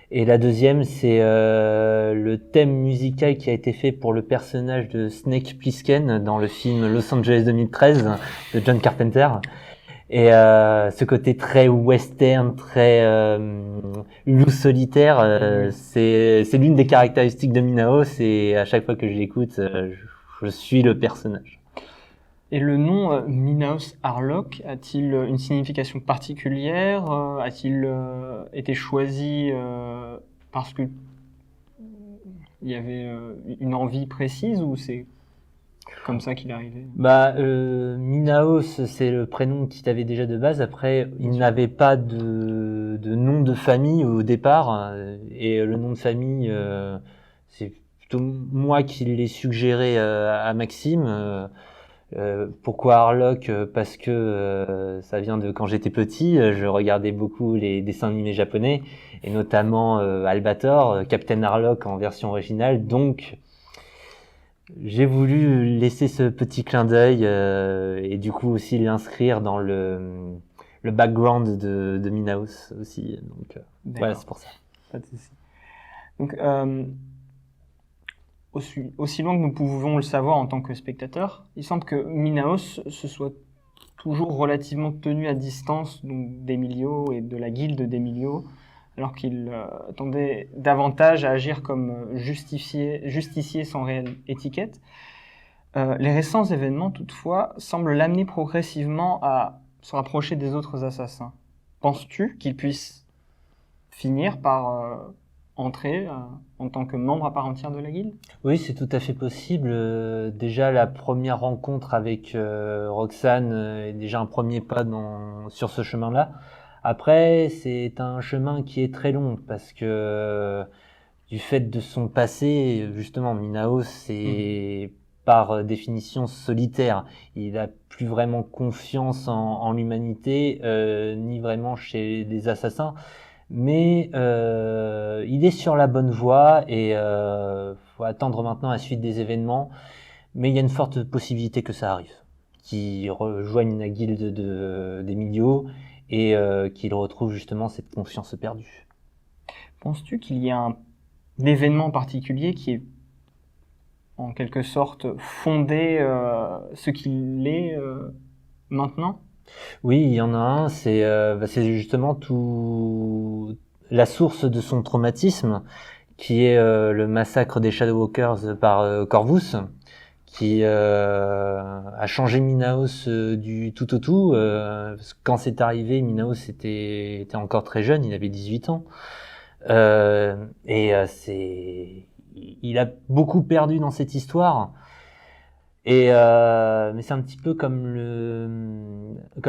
Speaker 7: Et la deuxième, c'est le thème musical qui a été fait pour le personnage de Snake Plissken dans le film Los Angeles 2013 de John Carpenter. Et ce côté très western, très loup solitaire, c'est l'une des caractéristiques de Minaos. Et à chaque fois que je l'écoute, je suis le personnage.
Speaker 4: Et le nom Minaos Harlock a-t-il une signification particulière? A-t-il été choisi parce que il y avait une envie précise ou c'est comme ça qu'il est arrivé?
Speaker 7: Minaos, c'est le prénom qu'il avait déjà de base. Après, il n'avait pas de nom de famille au départ. Et le nom de famille, c'est plutôt moi qui l'ai suggéré à Maxime. Pourquoi Harlock? Parce que ça vient de quand j'étais petit, je regardais beaucoup les dessins animés japonais et notamment Albator, Captain Harlock en version originale. Donc j'ai voulu laisser ce petit clin d'œil et du coup aussi l'inscrire dans le background de Minaos aussi. Donc voilà, c'est pour ça.
Speaker 4: Pas de souci. Donc aussi loin que nous pouvons le savoir en tant que spectateur, il semble que Minaos se soit toujours relativement tenu à distance d'Emilio et de la guilde d'Emilio, alors qu'il tendait davantage à agir comme justicier sans réelle étiquette. Les récents événements, toutefois, semblent l'amener progressivement à se rapprocher des autres assassins. Penses-tu qu'il puisse finir par entrer en tant que membre à part entière de la guilde?
Speaker 7: Oui, c'est tout à fait possible. Déjà, la première rencontre avec Roxane est déjà un premier pas sur ce chemin-là. Après, c'est un chemin qui est très long parce que du fait de son passé, justement, Minaos, c'est par définition solitaire. Il n'a plus vraiment confiance en l'humanité, ni vraiment chez les assassins. Mais il est sur la bonne voie et faut attendre maintenant la suite des événements. Mais il y a une forte possibilité que ça arrive, qu'il rejoigne la guilde d'Emilio et qu'il retrouve justement cette confiance perdue.
Speaker 4: Penses-tu qu'il y a un événement particulier qui est en quelque sorte fondé ce qu'il est maintenant?
Speaker 7: Oui, il y en a un, c'est justement tout la source de son traumatisme qui est le massacre des Shadowwalkers par Corvus, qui a changé Minaos du tout au tout. Parce que quand c'est arrivé, Minaos était encore très jeune, il avait 18 ans. Il a beaucoup perdu dans cette histoire. Mais c'est un petit peu comme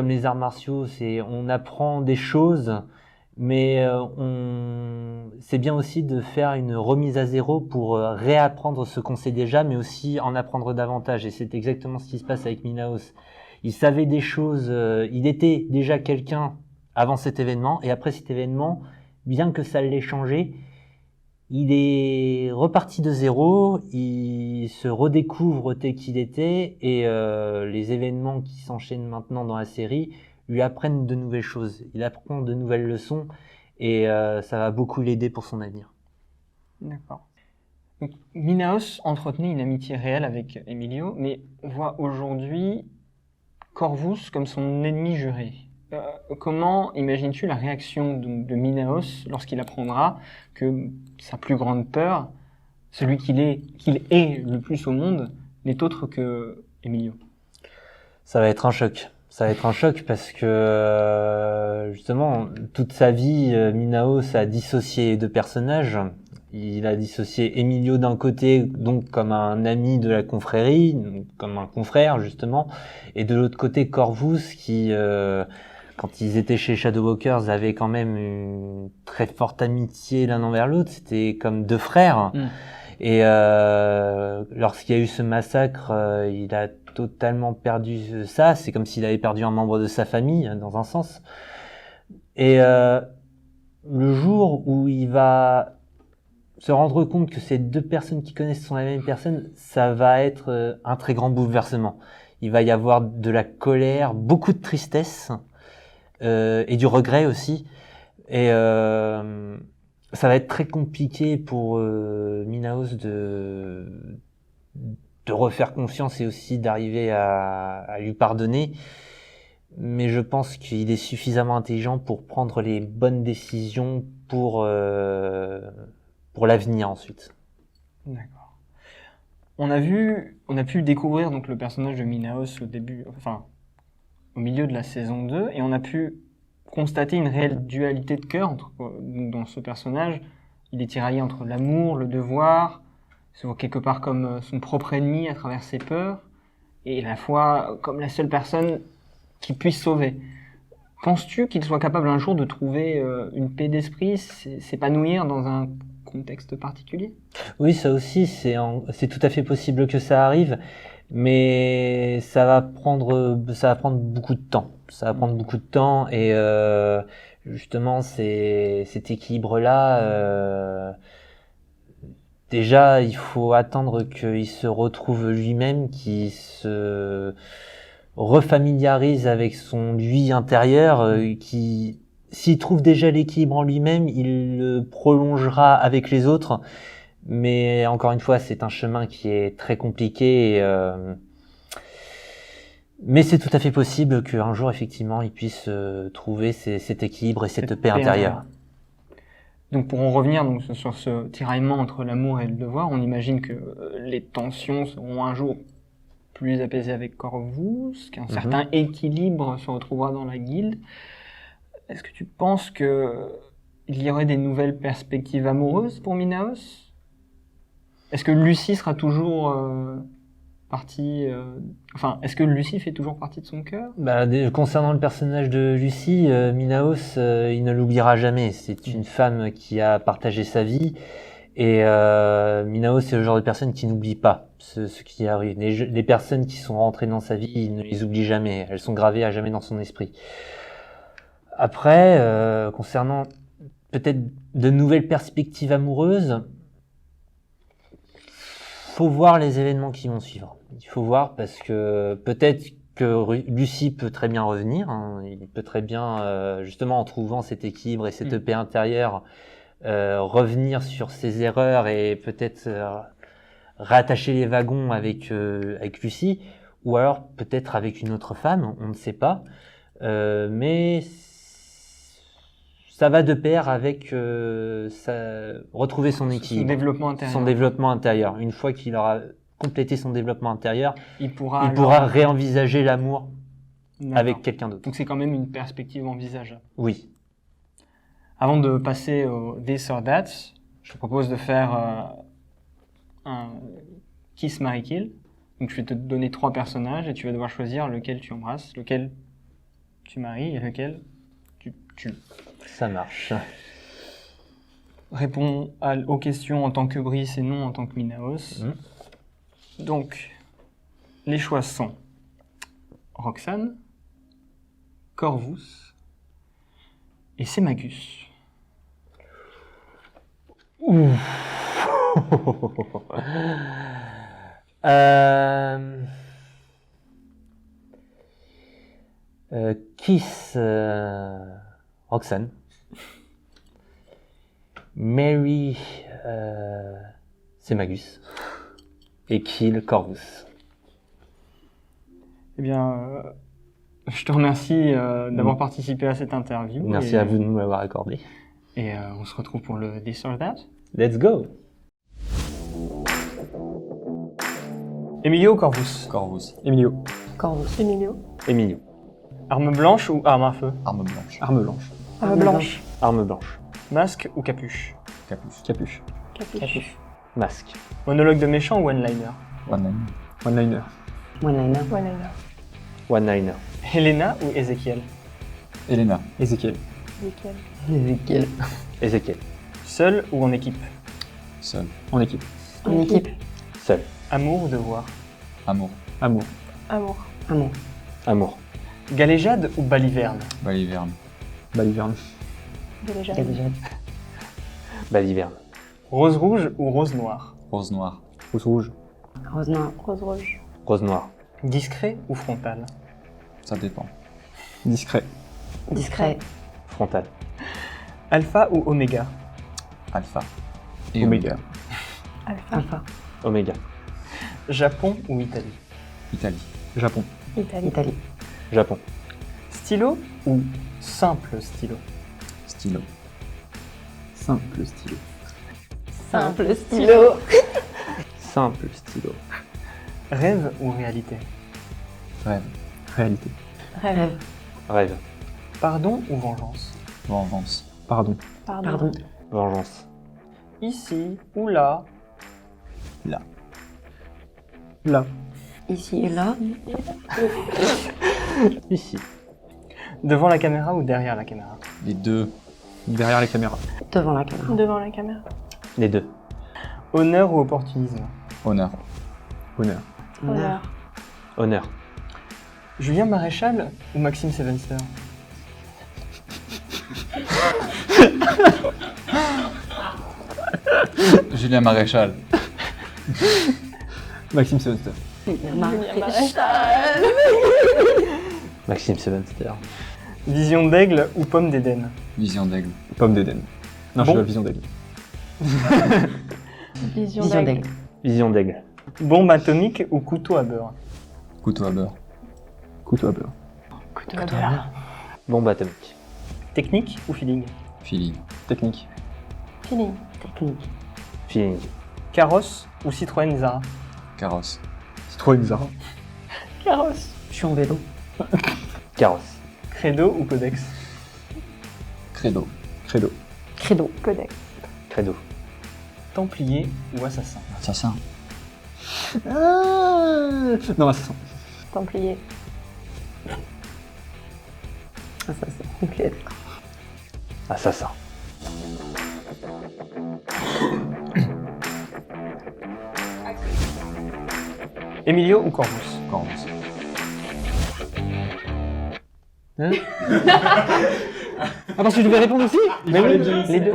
Speaker 7: les arts martiaux, on apprend des choses, mais c'est bien aussi de faire une remise à zéro pour réapprendre ce qu'on sait déjà, mais aussi en apprendre davantage. Et c'est exactement ce qui se passe avec Minaos. Il savait des choses, il était déjà quelqu'un avant cet événement, et après cet événement, bien que ça l'ait changé, il est reparti de zéro, il se redécouvre tel qu'il était, et les événements qui s'enchaînent maintenant dans la série lui apprennent de nouvelles choses. Il apprend de nouvelles leçons, et ça va beaucoup l'aider pour son avenir.
Speaker 4: D'accord. Donc, Minaos entretenait une amitié réelle avec Emilio, mais voit aujourd'hui Corvus comme son ennemi juré. Comment imagines-tu la réaction de Minaos lorsqu'il apprendra que sa plus grande peur, celui qu'il est le plus au monde, n'est autre que Emilio?
Speaker 7: Ça va être un choc. Ça va être un choc parce que justement, toute sa vie, Minaos a dissocié deux personnages. Il a dissocié Emilio d'un côté, donc comme un ami de la confrérie, comme un confrère justement, et de l'autre côté Corvus qui, quand ils étaient chez Shadowwalkers, avaient quand même une très forte amitié l'un envers l'autre. C'était comme deux frères. Et lorsqu'il y a eu ce massacre, il a totalement perdu ça. C'est comme s'il avait perdu un membre de sa famille, dans un sens. Et le jour où il va se rendre compte que ces deux personnes qui connaissent sont la même personne, ça va être un très grand bouleversement. Il va y avoir de la colère, beaucoup de tristesse et du regret aussi. Et ça va être très compliqué pour Minaos de refaire confiance et aussi d'arriver à lui pardonner. Mais je pense qu'il est suffisamment intelligent pour prendre les bonnes décisions pour l'avenir ensuite.
Speaker 4: D'accord. On a pu découvrir donc le personnage de Minaos au milieu de la saison 2, et on a pu constater une réelle dualité de cœur dans ce personnage. Il est tiraillé entre l'amour, le devoir, il se voit quelque part comme son propre ennemi à travers ses peurs, et à la fois comme la seule personne qui puisse sauver. Penses-tu qu'il soit capable un jour de trouver une paix d'esprit, s'épanouir dans un contexte particulier?
Speaker 7: Oui, ça aussi, c'est tout à fait possible que ça arrive, mais ça va prendre beaucoup de temps. Ça va prendre beaucoup de temps, et justement, cet équilibre-là, déjà, il faut attendre qu'il se retrouve lui-même, qu'il se refamiliarise avec son lui intérieur, s'il trouve déjà l'équilibre en lui-même, il le prolongera avec les autres. Mais encore une fois, c'est un chemin qui est très compliqué. Mais c'est tout à fait possible qu'un jour, effectivement, il puisse trouver cet équilibre et cette paix intérieure.
Speaker 4: Donc pour en revenir sur ce tiraillement entre l'amour et le devoir, on imagine que les tensions seront un jour plus apaisées avec Corvus, qu'un certain équilibre se retrouvera dans la guilde. Est-ce que tu penses qu'il y aurait des nouvelles perspectives amoureuses pour Minaos? Est-ce que Lucie sera toujours partie... est-ce que Lucie fait toujours partie de son cœur?
Speaker 7: Concernant le personnage de Lucie, Minaos, il ne l'oubliera jamais. C'est une femme qui a partagé sa vie. Et Minaos, c'est le genre de personne qui n'oublie pas ce qui arrive. Les personnes qui sont rentrées dans sa vie, il ne les oublie jamais. Elles sont gravées à jamais dans son esprit. Après, concernant peut-être de nouvelles perspectives amoureuses, faut voir les événements qui vont suivre. Il faut voir, parce que peut-être que Lucie peut très bien revenir. Il peut très bien, justement en trouvant cet équilibre et cette paix intérieure, revenir sur ses erreurs et peut-être rattacher les wagons avec Lucie, ou alors peut-être avec une autre femme, on ne sait pas. Mais ça va de pair avec retrouver son
Speaker 4: Son
Speaker 7: équilibre,
Speaker 4: développement intérieur.
Speaker 7: son développement intérieur. Une fois qu'il aura complété son développement intérieur,
Speaker 4: Il pourra,
Speaker 7: il pourra réenvisager l'amour
Speaker 4: D'accord.
Speaker 7: avec quelqu'un d'autre.
Speaker 4: Donc c'est quand même une perspective envisageable.
Speaker 7: Oui.
Speaker 4: Avant de passer au This or That, je te propose de faire un Kiss, Marry, Kill. Donc je vais te donner 3 personnages et tu vas devoir choisir lequel tu embrasses, lequel tu maries et lequel tu tues.
Speaker 7: Ça marche.
Speaker 4: Réponds aux questions en tant que Brice et non en tant que Minaos. Donc, les choix sont Roxane, Corvus et Sémagus.
Speaker 7: Kiss Roxane. Mary Sémagus. Et Kill Corvus.
Speaker 4: Eh bien, je te remercie d'avoir participé à cette interview.
Speaker 7: Merci à vous de nous l'avoir accordé.
Speaker 4: Et on se retrouve pour le This or That.
Speaker 7: Let's go.
Speaker 4: Emilio ou Corvus?
Speaker 2: Corvus.
Speaker 3: Emilio.
Speaker 5: Corvus.
Speaker 6: Emilio.
Speaker 7: Emilio.
Speaker 4: Arme blanche ou arme à feu?
Speaker 2: Arme blanche.
Speaker 3: Arme blanche.
Speaker 6: Blanche.
Speaker 7: Arme blanche.
Speaker 4: Masque ou capuche?
Speaker 2: Capuche.
Speaker 3: Capuche.
Speaker 6: Capuche.
Speaker 7: Masque.
Speaker 4: Monologue de méchant ou one-liner?
Speaker 2: One line.
Speaker 3: One-liner.
Speaker 5: One-liner.
Speaker 6: One-liner.
Speaker 7: One-liner.
Speaker 4: Helena ou Ézéchiel?
Speaker 2: Elena.
Speaker 3: Ézéchiel.
Speaker 6: Nickel.
Speaker 5: Ezekiel.
Speaker 7: Ézéchiel.
Speaker 4: Seul ou en équipe?
Speaker 2: Seul.
Speaker 3: En équipe.
Speaker 5: En équipe.
Speaker 7: Seul.
Speaker 4: Amour ou devoir?
Speaker 2: Amour.
Speaker 3: Amour.
Speaker 6: Amour.
Speaker 5: Amour.
Speaker 7: Amour.
Speaker 4: Galéjade ou baliverne?
Speaker 2: Baliverne.
Speaker 3: Baliverne.
Speaker 6: Déjà.
Speaker 5: Galéjade.
Speaker 7: Baliverne.
Speaker 4: Rose rouge ou rose noire?
Speaker 2: Rose noire.
Speaker 3: Rose rouge.
Speaker 5: Rose noire.
Speaker 6: Rose rouge.
Speaker 7: Rose noire.
Speaker 4: Discret ou frontal?
Speaker 2: Ça dépend.
Speaker 3: Discret.
Speaker 5: Discret.
Speaker 7: Frontal.
Speaker 4: Alpha ou oméga?
Speaker 2: Alpha. Et
Speaker 3: Oméga.
Speaker 6: Alpha.
Speaker 5: Alpha.
Speaker 7: Oméga.
Speaker 4: Japon ou Italie?
Speaker 2: Italie.
Speaker 3: Japon.
Speaker 6: Italie.
Speaker 5: Italie.
Speaker 7: Japon.
Speaker 4: Stylo ou simple stylo?
Speaker 2: Stylo.
Speaker 3: Simple stylo.
Speaker 5: Simple stylo.
Speaker 7: Simple stylo.
Speaker 4: Rêve ou réalité?
Speaker 2: Rêve.
Speaker 3: Réalité.
Speaker 6: Rêve.
Speaker 7: Rêve.
Speaker 4: Pardon ou vengeance?
Speaker 2: Vengeance.
Speaker 3: Pardon.
Speaker 5: Pardon.
Speaker 7: Vengeance.
Speaker 4: Ici ou là?
Speaker 2: Là.
Speaker 3: Là.
Speaker 5: Ici et là.
Speaker 7: Ici.
Speaker 4: Devant la caméra ou derrière la caméra?
Speaker 2: Les deux.
Speaker 3: Derrière les caméras.
Speaker 5: Devant la caméra.
Speaker 6: Devant la caméra.
Speaker 7: Les deux.
Speaker 4: Honneur ou opportunisme?
Speaker 2: Honneur.
Speaker 3: Honneur.
Speaker 6: Honneur.
Speaker 7: Honneur.
Speaker 4: Julien Maréchal ou Maxime Sevenster?
Speaker 2: Julien Maréchal.
Speaker 3: Maxime Sevenster.
Speaker 7: Maxime Sevenster.
Speaker 4: Vision d'aigle ou pomme d'Éden?
Speaker 2: Vision d'aigle.
Speaker 3: Pomme d'Éden. Non,
Speaker 4: Bon.
Speaker 3: je suis vision d'aigle.
Speaker 6: Vision
Speaker 5: Vision
Speaker 6: d'aigle.
Speaker 5: d'aigle.
Speaker 7: Vision d'aigle.
Speaker 4: Bombe atomique ou couteau à beurre?
Speaker 2: Couteau à beurre.
Speaker 3: Couteau à beurre.
Speaker 6: Couteau à beurre.
Speaker 7: Bombe atomique.
Speaker 4: Technique ou feeling?
Speaker 2: Feeling.
Speaker 3: Technique.
Speaker 6: Feeling.
Speaker 5: Technique.
Speaker 7: Feeling.
Speaker 4: Carrosse ou Citroën Zara?
Speaker 2: Carrosse.
Speaker 3: Citroën Zara.
Speaker 6: Carrosse.
Speaker 5: Je suis en vélo.
Speaker 7: Carrosse.
Speaker 4: Credo ou Codex?
Speaker 2: Credo.
Speaker 3: Credo.
Speaker 5: Credo.
Speaker 6: Codex.
Speaker 7: Credo.
Speaker 4: Templier ou assassin?
Speaker 2: Assassin.
Speaker 3: Non, assassin.
Speaker 6: Templier.
Speaker 5: Ah, ça c'est complet.
Speaker 7: Assassin.
Speaker 4: Emilio ou Corvus?
Speaker 2: Corvus.
Speaker 3: Ah, parce que je devais répondre aussi
Speaker 4: Mais oui, les deux.